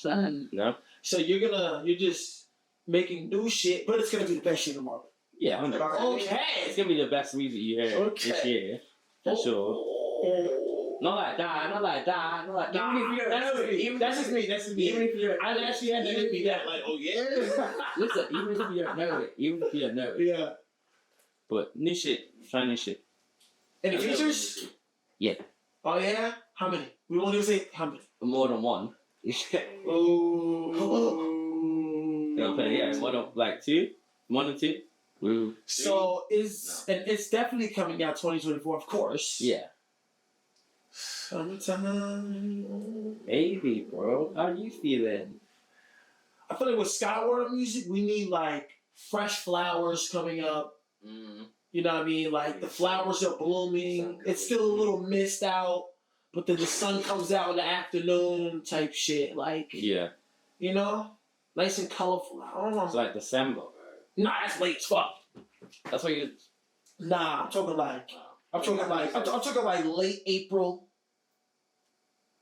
You know? So you're just making new shit, but it's gonna be the best shit in the world. Yeah, 100%. Okay. It's gonna be the best music you hear this year. For sure. Not like that. Even that's just me. Even if you're, I actually had to be that Listen, even if you don't know it. Yeah. But new shit. Try new shit. Any features? Yeah. Oh yeah? How many? We won't even say how many. More than one. Oh. Yeah, more than 2. 1 or 2. Woo. So and it's definitely coming out 2024, of course. Yeah. Sometime. Maybe, bro. How you feeling? I feel like with SKAIWATER music, we need fresh flowers coming up. You know what I mean? The flowers are blooming. It's still a little mist out, but then the sun comes out in the afternoon type shit. Yeah. You know? Nice and colorful. I don't know. It's December, bro. Nah, that's late as fuck. That's what you. Nah, I'm talking late April.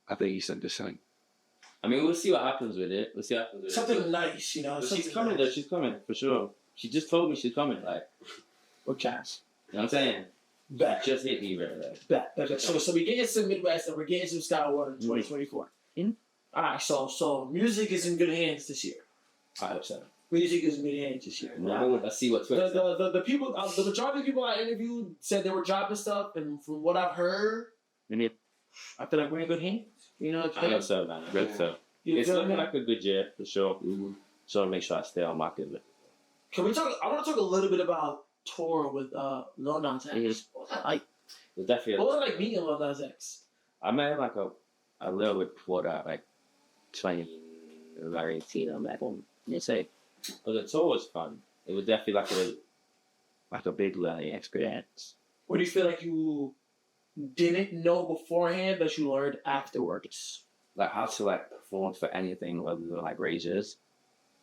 I think you said the same. I mean, we'll see what happens with it. Something nice, you know. She's coming though. She's coming for sure. She just told me she's coming. What chance? You know what I'm saying? Bet. Just hit me, bro. Bet. So we getting some Midwest and we're getting some SKAIWATER in 2024. Alright, so music is in good hands this year. I hope so. Music is in good hands this year. Let's see what Twitter. The people, the majority of the people I interviewed said they were dropping stuff, and from what I've heard, I feel like we're in good hands. You know, I hope so, man. I hope so. You It's feel looking me? like a good year for sure. Mhm. So make sure I stay on market. Can we talk? I want to talk a little bit about tour with Lil Nas X. Mhm. What was that like? It's definitely. What was it like meeting Lil Nas X? I met him like a little bit before that, like 2018. I'm back on. You say, but the tour was fun. It was definitely like a big learning experience. What do you feel like you didn't know beforehand that you learned afterwards? Like how to like perform for anything other than like rages,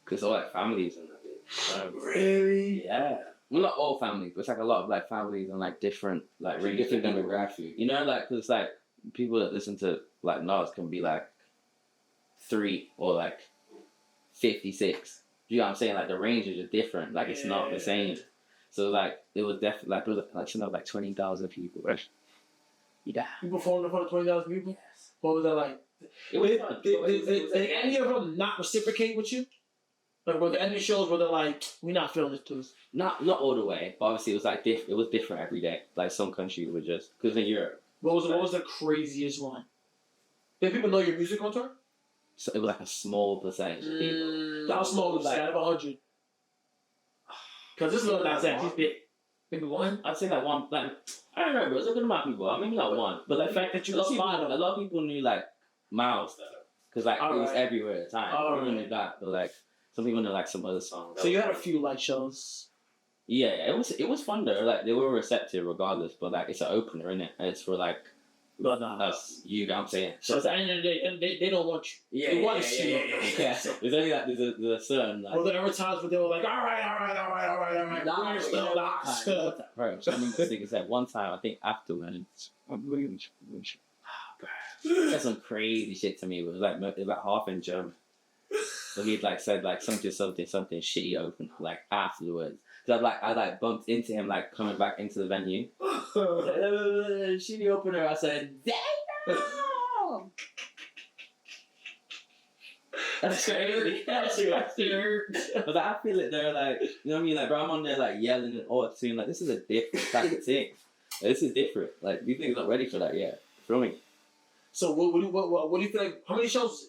because all like families and that. Really? Yeah. Well, not all families, but it's like a lot of like families and like different like really Different demographic. You know, like because like people that listen to like Nas can be like 3 or like 56. You know what I'm saying? Like the ranges are different. Like it's not the same. So like it was definitely like it was like you know like 20,000 people. Yeah. You performed in front of 20,000 people? Yes. What was that like? It was fun. Did any of them not reciprocate with you? Like, were there any shows where they're like, we're not feeling this too? Not all the way, but obviously it was like it was different every day. Like some countries were just because in Europe, What was the craziest one? Did people know your music on tour? so it was like a small percentage of people. How small was that? Out of 100? Because this is Lil Nas X. He's big. Maybe one? I'd say like one. Like I don't know, but it was a good amount of people. Maybe not one, but like The fact that you a lot, of spot people, him. a lot of people knew like Miles though, because like it was Alright. everywhere at the time. People Alright. knew that, but like some people knew like some other songs. So you had a few light shows. Yeah, it was fun though. Like they were receptive regardless, but like it's an opener, isn't it? And it's for like But nah. us, you know what I'm saying? So at the end of the day, they don't want you. They want to see you. Yeah. There's only like there's a certain like. Well, there were times where they were like, all right. Nah, We're still not. Right, I mean, the thing is that one time I think afterwards, he said some crazy shit to me. It was like half in German. So he'd like said like something shitty open like afterwards. Cause I like bumped into him like coming back into the venue. Shitty opener. I said, damn. That's crazy. But like, I feel it there, like, you know what I mean? Like, bro, I'm on there, like, yelling and all that, like, this is a different type of thing. Like, this is different. Like, these things not ready for that yet. Feel me? So what do you feel like? How many shows?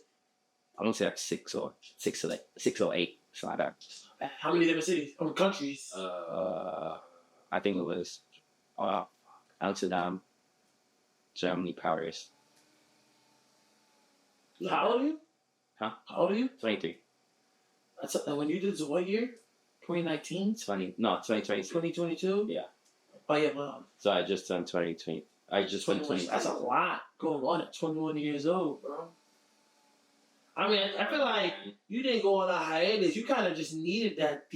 I don't say like 6 or 8, something like that. How many different cities? Or countries? I think it was Amsterdam, Germany, Paris. How old are you? Huh? How old are you? 23. That's when you did this, what year? 2019? 2020. 2022? Yeah. Oh yeah, well. So I just turned 2020. I just turned 20. That's a lot going on at 21 years old, bro. I mean, I feel like you didn't go on a hiatus. You kind of just needed that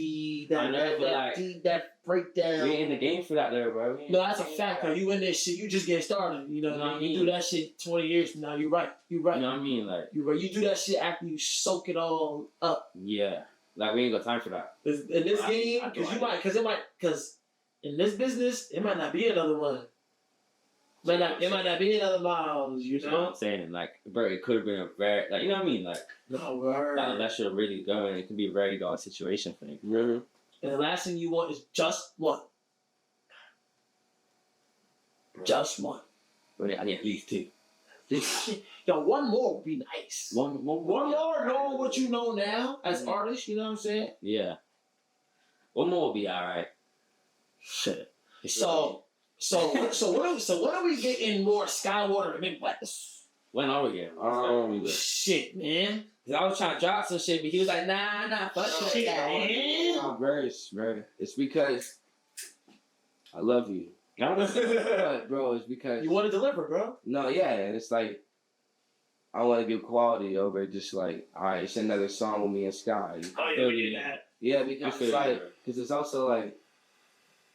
breakdown. We ain't in the game for that, though, bro. No, that's a fact. Though. You in this shit, you just get started. You know what I mean? You do that shit 20 years from now. You're right. You know what I mean? Like, you're right. You do that shit after you soak it all up. yeah. Like, we ain't got time for that. In this game, because in this business, it might not be another one. It might not be another Miles, you You know what know? I'm saying? Like, bro, it could have been a very, like, you know what I mean? Like, No word. that should really go, and it can be a very dark situation for you. Mm-hmm. And the last thing you want is just one. Just one. But I need at least 2. Yo, one more would be nice. One more, knowing what you know now as artists, you know what I'm saying? Yeah. One more will be alright. Shit. So when are we getting more SKAIWATER Midwest? When are we getting? Shit, man. Cause I was trying to drop some shit, but he was like, nah, fuck Shit, that. man. Bro, it's because I love you. But, bro, it's because You want to deliver, bro. no, yeah, and it's like I want to give quality over just like, all right, it's another song with me and Sky. Oh yeah, we did that. Yeah, because it's like, because it's also like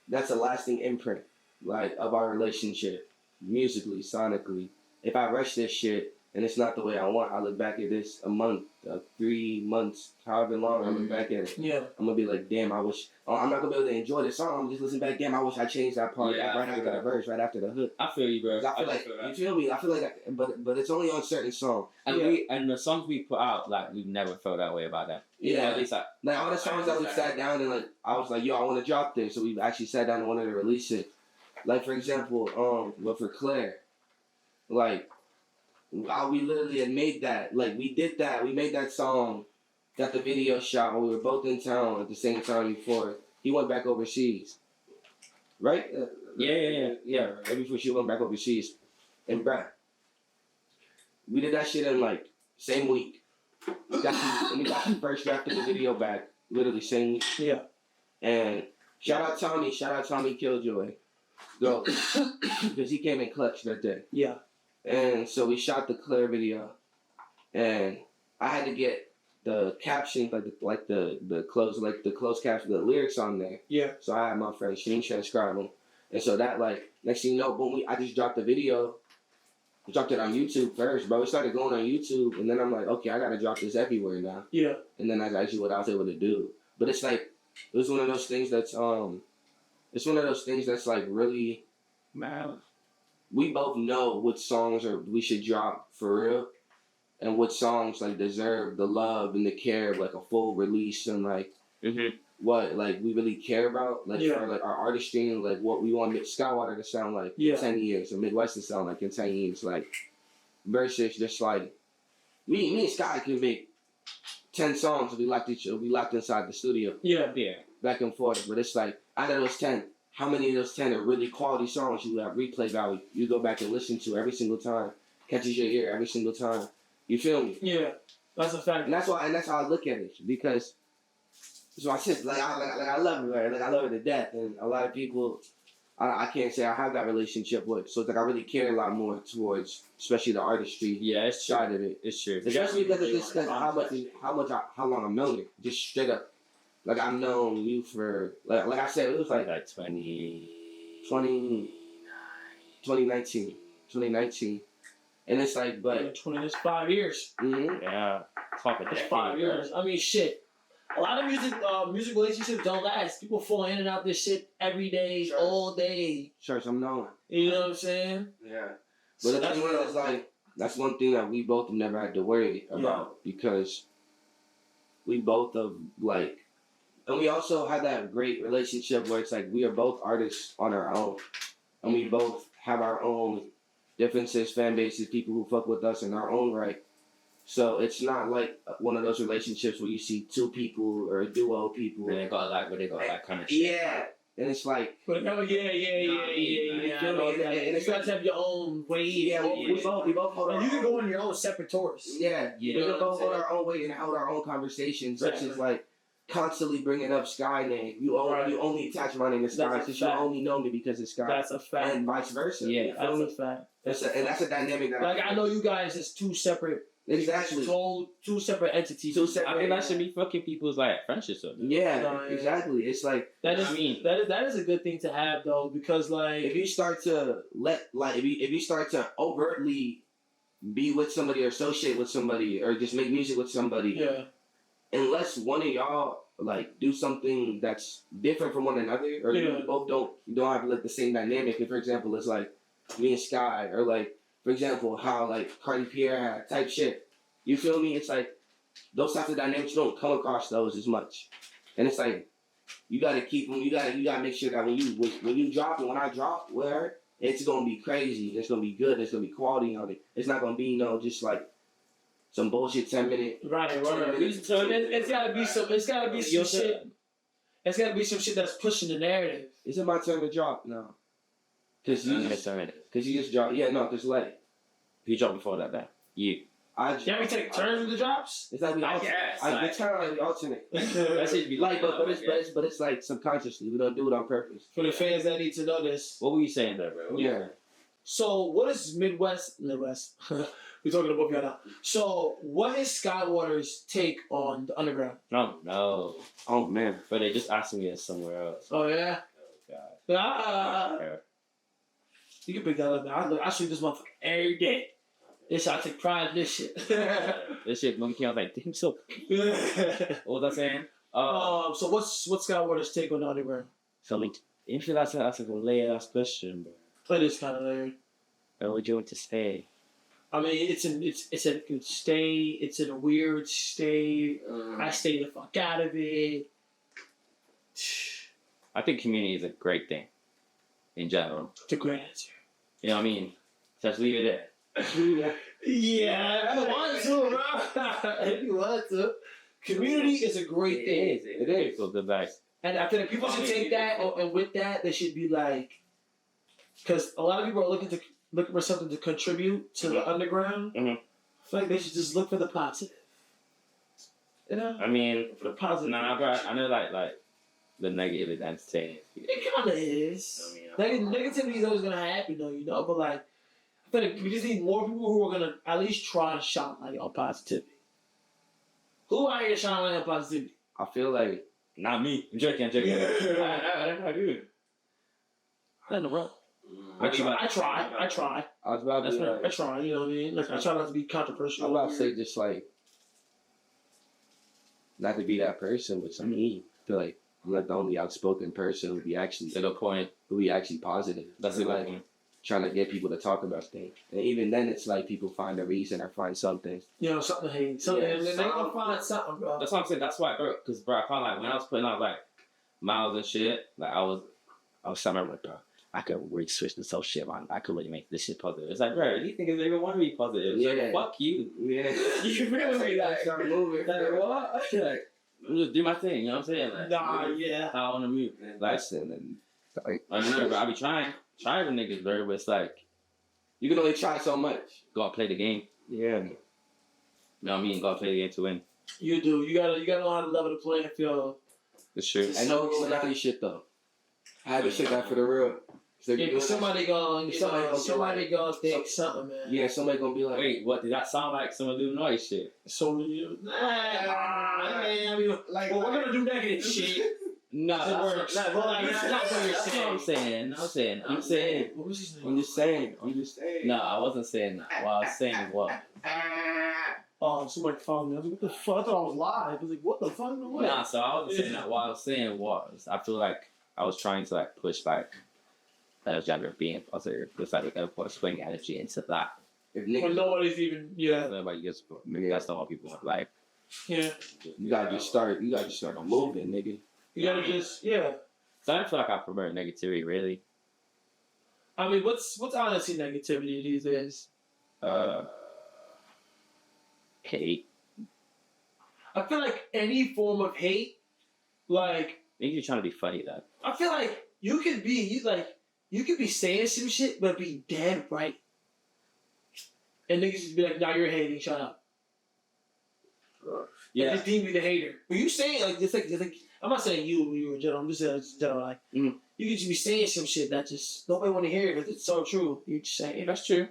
that's a lasting imprint, like of our relationship, musically, sonically. If I rush this shit and it's not the way I want, I look back at this a month, 3 months, however long I look back at it. Yeah. I'm gonna be like, damn, I wish. Oh, I'm not gonna be able to enjoy the song. I'm just listening back. Damn, I wish I changed that part Yeah, right after the verse, right after the hook. I feel you, bro. 'Cause I feel like you feel me. I feel like, but it's only on certain songs. And and the songs we put out, like we never felt that way about that. Yeah. At least Like all the songs that we sat down and like, I was like, yo, I want to drop this. So we actually sat down and wanted to release it. Like for example, but for Claire, like We literally had made that. Like, we did that. We made that song, got the video shot when we were both in town at the same time before he went back overseas. Right? Yeah, right before she went back overseas. And, bruh, we did that shit in, like, same week. We got the first draft of the video back, literally same week. Yeah. And shout out Tommy Killjoy. Go. Because he came in clutch that day. Yeah. And so we shot the Claire video. And I had to get the caption, like the closed caption, the lyrics on there. Yeah. So I had my friend Shane transcribe them. And so that, like, next thing you know, boom, I just dropped the video. I dropped it on YouTube first, bro. It started going on YouTube, and then I'm like, okay, I gotta drop this everywhere now. Yeah. And then that's actually what I was able to do. But it's like, it was one of those things that's like really, Man. we both know what songs we should drop for real, and what songs like deserve the love and the care of like a full release and like what like we really care about, like for like our artistry and like what we want SKAIWATER to sound like in 10 years, or Midwest to sound like in 10 years, like versus just like me and Sky can make 10 songs if we locked inside the studio. Yeah. Back and forth. But it's like, out of those 10, how many of those 10 are really quality songs you have replay value? You go back and listen to every single time. Catches your ear every single time. You feel me? Yeah. That's a fact. And that's how I look at it. Because it's my sister. Like I love her, right? Like I love her to death. And a lot of people I can't say I have that relationship with. So it's like I really care a lot more towards, especially the artistry side of it. It's true. Especially because of how long I've known it. Just straight up. Like I've known you for like I said, it was like 2019. And it's like, but 20 is 5 years. Mm-hmm. Yeah. It's 5 years. I mean, shit. A lot of music relationships don't last. People fall in and out this shit every day, all day. Church, I'm knowing. You know what I'm saying? Yeah. But the thing is, like, that's one thing that we both have never had to worry about because we both have, like, and we also have that great relationship where it's like we are both artists on our own. And we both have our own differences, fan bases, people who fuck with us in our own right. So it's not like one of those relationships where you see two people or a duo of people. Where they got that kind of shit. Yeah. And it's like... And it's got to have your own way. Yeah, we both hold our own. You can go on your own separate tours. Yeah. We can both hold our own way and hold our own conversations. Such as like constantly bringing up Sky name. You only attach my name to Sky since you only know me because it's Sky. That's a fact. And vice versa. Yeah, that's a fact. And that's a dynamic that I know you guys is two separate... Exactly. Two separate entities. I think that should be fucking people's like friendships. Yeah, exactly. It's like that is a good thing to have though, because like if you start to if you start to overtly be with somebody or associate with somebody or just make music with somebody, unless one of y'all like do something that's different from one another, or you both don't have like the same dynamic. If for example it's like me and Sky, or like for example, how like Cardi Pierre had type shit. You feel me? It's like those types of dynamics, you don't come across those as much. And it's like you gotta keep them. You gotta make sure that when you drop and when I drop, where it's gonna be crazy. It's gonna be good. It's gonna be quality on it. It's not gonna be just like some bullshit 10-minute. Right. It's gotta be some shit. It's gotta be some shit that's pushing the narrative. Is it my turn to drop now? Cause you just dropped. Yeah, no, just let it. Who dropped before that? You. Can we take turns with the drops? It's like we alternate. That should be like, but it's like subconsciously. We don't do it on purpose. For the fans that need to know this. What were you saying there, bro? Yeah. So what is Midwest? We're talking about y'all now. So what is SKAIWATER's take on the underground? No. Oh man. But they just asked me it somewhere else. Oh yeah. Oh god. You can pick that up. I sleep this motherfucker every day. I take pride in this shit. This shit monkey. I was like, damn, so. What was I saying? So what's SKAIWATER's take on the underground? So like, if you that's a layered ass question, bro. It is kind of layered. What would you want to say? I mean, it's a good stay. It's in a weird state. I stay the fuck out of it. I think community is a great thing. In general. It's a great answer. You know what I mean? So just leave it there. Yeah, if you want to, bro. If you want to. Community is a great thing. It is. So the nice. And I feel like people should take that, and with that, they should be like, because a lot of people are looking for something to contribute to the underground. Mm-hmm. I feel like they should just look for the positive. You know? I mean, For the positive. nah, but I know like the negative is entertaining. It kind of is. I mean, Negativity is always going to happen, though, you know? But, like, I feel like we just need more people who are going to at least try to shine light on positivity. Who out here shining light on positivity? I feel like not me. I'm joking. I do. Not in the row. I try. I was about to be like, I try, you know what I mean? Like, I try not to be controversial. I'm about to say just like not to be that person, but I mean, I feel like I'm not the only outspoken person who be actually To the point. who be actually positive. That's a good like point. trying to get people to talk about things. And even then it's like people find a reason or find something. You know, something to hate. Something, Yeah, they gonna find something, bro. That's what I'm saying. That's why, bro. Because, bro, I felt like when I was putting out like miles and shit, like I was somewhere like, bro, I could really switch this whole shit, man. I could really make this shit positive. It's like, bro, these niggas even want to be positive. Yeah. Fuck you. Yeah. You feel me? Like, start moving. like what? Like, I'm just do my thing. You know what I'm saying? Like, Nah, yeah. how I want to move. Like, Listen and like I know, bro. I be trying the niggas, bro. But it's like, you can only try so much. gotta play the game. Yeah. You know what I mean? Gotta play the game to win. You do. You gotta know how to level the playing field. It's true. And no Illuminati shit though. I had to say that for the real. So Yeah, cause somebody gonna think something, man. yeah, somebody gonna be like, Wait, what? Did that sound like some Illuminati shit? So you, I mean, like, well, we're gonna do negative shit. No, It works. that's But, like, not that's what not you're what saying. I'm saying. What was his name? I'm just saying. No, I wasn't saying that. What I was saying was, Oh, somebody found me. I was like, what the fuck? I thought I was live. I was like, what the fuck? No way. nah. So I wasn't saying that. What I was saying was, I feel like I was trying to like push like gender being positive, because like we gotta put swing energy into that. If But niggas, nobody's even, yeah. Nobody gets. That's not what people like. Yeah. you gotta just start moving, nigga. You gotta just, yeah. So I feel like I promote negativity really. I mean, what's honestly negativity these days? Hate. I feel like any form of hate, like, I think you're trying to be funny though. I feel like you could be saying some shit, but be dead right. And niggas just be like, nah, you're hating, shut up. Yeah. Just deem me the hater. But you saying, like, just like, I'm not saying you in general, I'm just saying in general, like, Mhm. you could just be saying some shit that just, nobody want to hear it because it's so true. You just saying, That's true.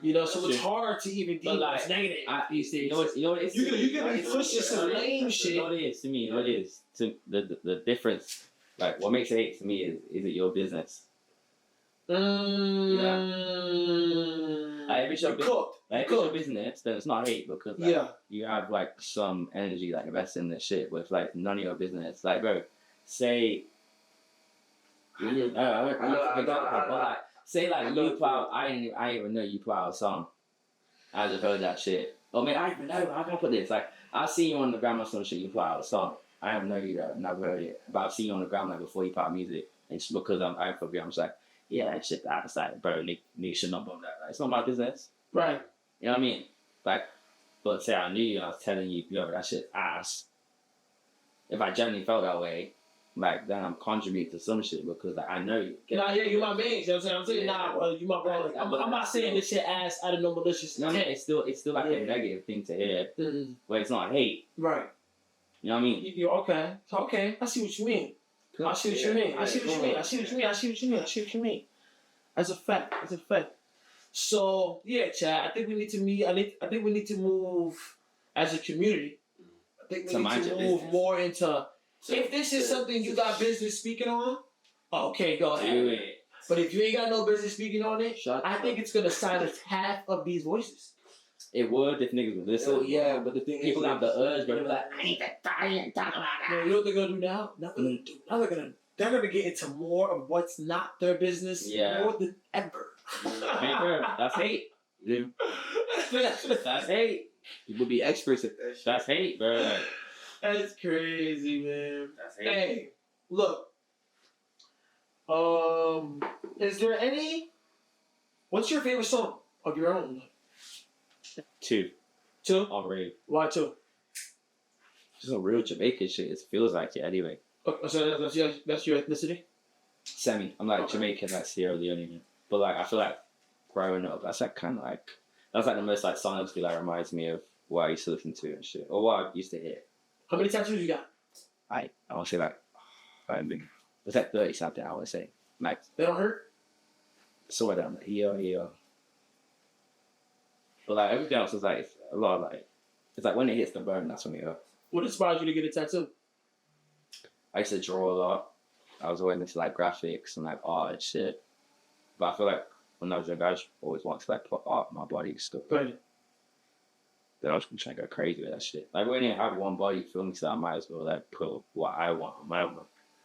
you know, so That's it's true. hard to even deem But, as negative these days. You know what it's, You can be pushing some lame shit. You know what it is to me. You know what it is to the difference. Like what makes it hate to me is it your business? Like, if it's your Cooked. Like if it's your business, then it's not hate because like, Yeah. you have like some energy like invested in this shit with like none of your business. Like bro, say. I know. Say like you put out, I didn't even know you put out a song. I just heard that shit. Oh man, I didn't even know. How can I put this? Like I seen you on the gram or some shit. You put out a song. I haven't known you that. Never heard it. But I've seen you on the gram like before you put out music. And it's because I'm from you. I'm just like, yeah, that shit. I decided, bro, nigga should not on that. Like, it's not my business. Right. You know what I mean? Like, but say I knew you. I was telling you, yo, that shit ass. If I genuinely felt that way. Like then I'm contributing to some shit because like I know you. Nah, yeah, you my man. You know what I'm saying? Nah, well, you my brother. I'm not saying this shit ass out of no malicious No, intent. it's still like a negative thing to hear, but it's not hate. Right. You know what I mean? You okay? Okay. I see what you mean. I see what you mean. As a fact. So yeah, Chad. I think we need to meet. I think we need to move as a community. I think we need to move more into. If this is something you got business speaking on, okay, go ahead. Do it. But if you ain't got no business speaking on it, I think it's gonna silence half of these voices. It would if niggas would listen. So yeah, but the thing is, People have the urge, but they're like, I need that talk about You know what they're gonna do now? Now they're gonna get into more of what's not their business more than ever. That's hate. Yeah. That's hate. People be experts at that shit. That's hate, bro. Like, That's crazy, man. that's hate. Hey, look. Is there any? What's your favorite song of your own? 2 Two? already. Why two? Just a real Jamaican shit. It feels like it anyway. Oh, so that's your ethnicity? Semi. I'm like Jamaican, like Sierra Leone. But like I feel like growing up, that's like kind of like that's like the most like sonically like reminds me of what I used to listen to and shit, or what I used to hear. How many tattoos you got? I want to say like I think was that 30 something. I would say like They don't hurt? sort of like here. But like everything else is like a lot of like it's like when it hits the bone, that's when it hurts. What inspired you to get a tattoo? I used to draw a lot. I was always into like graphics and like art and shit. But I feel like when I was younger, I just always wanted to like put art in my body and stuff. Right. Then I was trying to go crazy with that shit. Like when you have one body, feel me, so I might as well like put what I want on my own.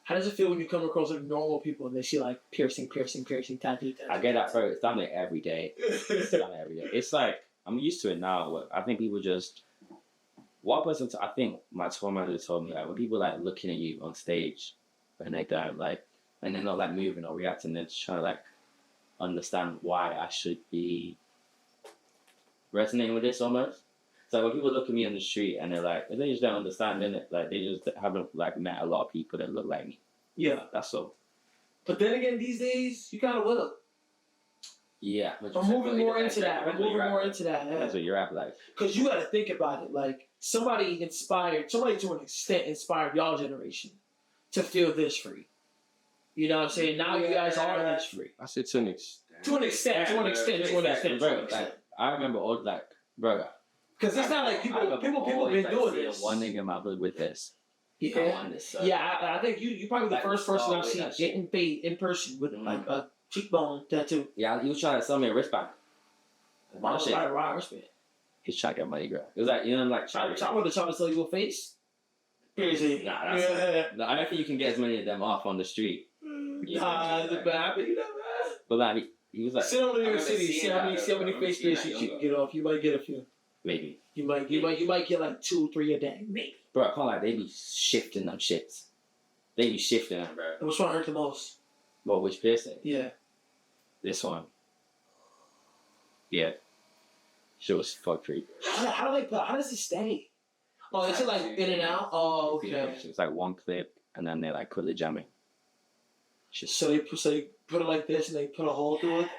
How does it feel when you come across like normal people and they see like piercing, tattoo? I get that, bro. It's done it every day. It's done it every day. It's like I'm used to it now. But I think people just one person. I think my tour manager told me like when people like looking at you on stage and they don't like and they're not like moving or reacting, they're just trying to like understand why I should be resonating with this almost. So when people look at me on the street and they're like, they just don't understand, innit? Like they just haven't like met a lot of people that look like me. Yeah. That's all. But then again, these days you kind of will. Yeah. I'm moving more into that. Yeah. That's what you're at like. Because you got to think about it. Like somebody to an extent inspired y'all generation to feel this free. You know what I'm saying? Now you guys are this free. I said to an extent. To an extent. Bro, like I remember all like, bro. Because it's not like people been doing this. One nigga in my hood with this. Yeah, I think you probably the first person I've seen getting paid in person with like a cheekbone tattoo. Yeah, he was trying to sell me a wristband. My shit. Right, wristband. He's trying to get money, bro. It was like, you know, like I would have tried to sell you a face. Seriously. Nah, that's I don't think you can get as many of them off on the street. Nah, it's a bad, but you know, but like, he was like, sit over to New York City, see how many face piercings you can get off. You might get a few. Maybe. You might get like 2, 3 a day. Maybe. Bro, I can't lie, they be shifting them shits. They be shifting them, bro. And which one hurt the most? What, which piercing? Yeah. This one. Yeah. Shit was fuck free. How does it stay? Oh, is it like in and out? Oh, okay. Yeah, it's like one clip and then they like quickly jamming. So they put it like this and they put a hole through it?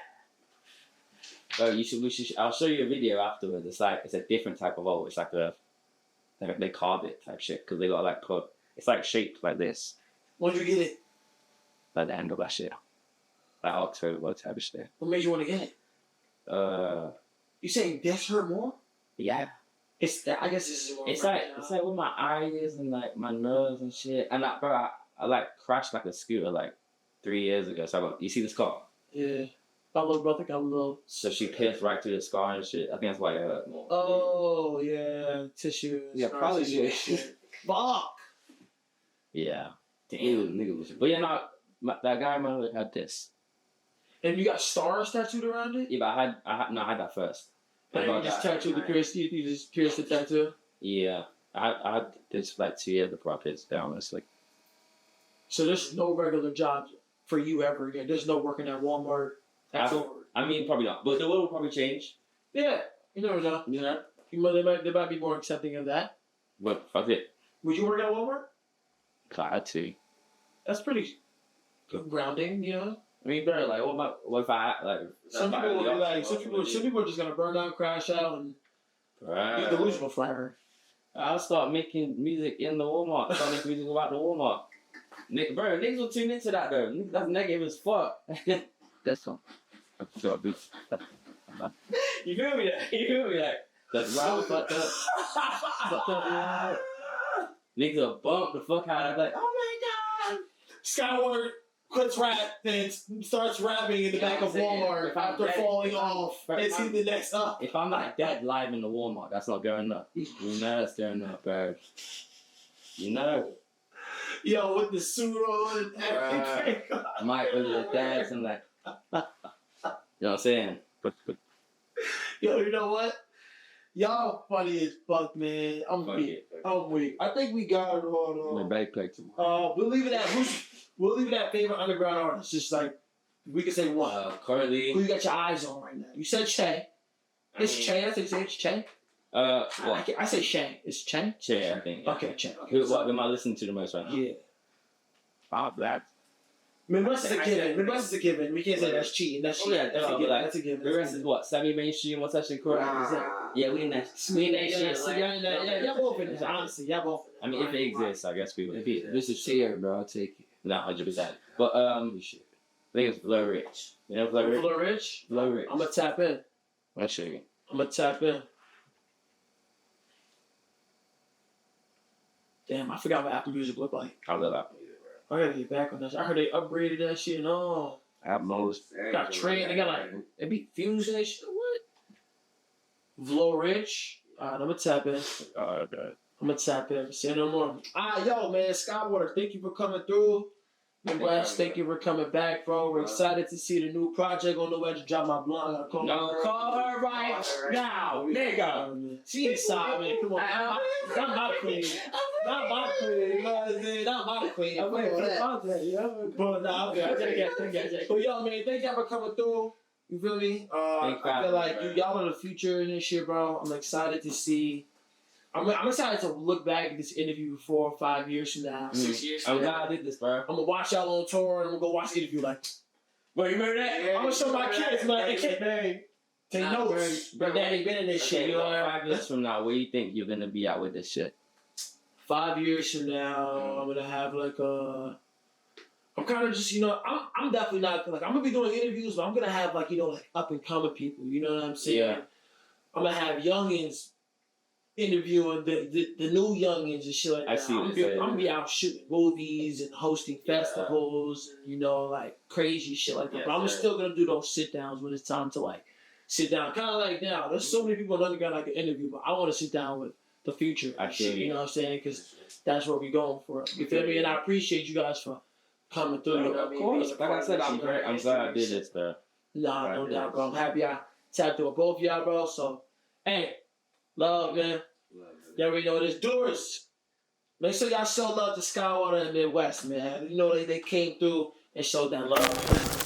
Bro, I'll show you a video afterwards. It's a different type of hole. It's like they carve it type shit because they got like it's like shaped like this. When did you get it? Like the end of that shit. Like October type of shit. What made you want to get it? You saying this hurt more? Yeah. I guess this is what it's like with my eyes and like my nose and shit. And like, bro, I like crashed like a scooter like 3 years ago. So you see the scar? Yeah. My little brother got a little. So she pierced right through the scar and shit. I think that's why it hurt more. Oh yeah, tissues. Yeah, probably shit. Fuck. Yeah. Damn, nigga was. But yeah, no, that guy in my hood had this. And you got stars tattooed around it? Yeah, but I had that first. And you just tattooed the pierced. You just pierced the tattoo. Yeah, I had this like 2 years before I pierced it down. It's like. So there's no regular job for you ever again. There's no working at Walmart. That's over. I mean, probably not, but the world will probably change. Yeah, you never know. You know. They might be more accepting of that. But fuck it. Would you work at Walmart? I had to. That's pretty grounding, you know. I mean, bro, like, what if I like? Some people will be like, some people are just gonna burn out, crash out, and be delusional forever. I'll start making music in the Walmart. Start making music about the Walmart. Bro, niggas will tune into that though. That's negative as fuck. That's all. You feel me? That's right. Fucked up. Niggas will bump the fuck out of it. Like, oh my god. SKAIWATER quits rap and starts rapping in the back of Walmart after falling off. Is he the next up? If I'm like dead live in the Walmart, that's not going up. You know it's going up, bro. You know. Yo, with the suit on and everything. Mike with the dance and like. You know what I'm saying? Yo, you know what? Y'all funny as fuck, man. I'm weak. I think we got it all. My backpack too. We'll leave it at favorite underground artist. Just like we can say one. Currently. Who you got your eyes on right now? You said Shay. It's Chang. I think it's Chang. What? I say Shang. It's Chang? Chang, I think. Yeah. Okay, Chang. Okay. Who, what am I listening to the most right now? Yeah. Wow, that. Midwest is a given. Midwest is a given. We can't say that's cheating. That's cheating. Yeah, That's a given. like, That's a given. The rest is what? Semi-mainstream? What's that shit called? Yeah, we in that. We in that shit. Like, y'all both in this. Honestly, y'all both. I mean, if it exists, I guess we would. If this is tier, bro, I'll take it. No, 100%. But I think it's Blow Rich. You know Blow Rich? Blow Rich? Blow Rich. I'm gonna tap in. Let's show you. I'm gonna tap in. Damn, I forgot what Apple Music looked like. I love Apple Music, bro. I gotta get back on that. I heard they upgraded that shit and all. Atmos. Got trained. They got like they be fusing and shit. What? Blow Rich. Alright, I'm gonna tap in. Oh, okay. I'm gonna tap in. Say no more. Yo, man, SKAIWATER, thank you for coming through. Midwest, thank you for coming back, bro. We're excited to see the new project on the way to drop my blog. I gotta call her right now, nigga. She excited, man. Come on. Not my queen. Not my queen. You know what I'm saying? Not my queen. I'm waiting for the content, yo. But nah, I'm good. But yo, man, thank y'all for coming through. You feel me? I feel like y'all are the future in this shit, bro. I'm excited to see. I'm excited to look back at this interview 4 or 5 years from now, 6 years from I'm now. glad I did this, bro. I'm gonna watch y'all on tour and I'm gonna go watch the interview like, Bro, you remember that? I'm gonna show my kids, man. They can't take notes. But daddy been in this shit, you know. 5 years from now, where you think you're gonna be at with this shit? 5 years from now, I'm gonna have like a. I'm kind of just, you know, I'm definitely not like I'm gonna be doing interviews, but I'm gonna have like, you know, like up and coming people. You know what I'm saying? Yeah. I'm gonna have youngins interviewing the new youngins and shit like that. I see what I'm you're saying. gonna be out shooting movies and hosting festivals and, you know, like crazy shit like that. Yes, but I'm sir. still gonna do those sit downs when it's time to like sit down. Kind of like now, there's so many people in underground I can interview, but I want to sit down with the future. I feel you. You know what I'm saying? Because that's what we're going for. You feel me? And I appreciate you guys for coming through. You know what I mean? Of course. Being a Like I part said, of I'm this great. shit. I'm glad I did this, bro. Nah, no doubt, bro. I'm happy I tapped with both of y'all, bro. So, hey, love, man. You already know what it's doors. Make sure y'all show love to SKAIWATER in the Midwest, man. You know they came through and showed that love.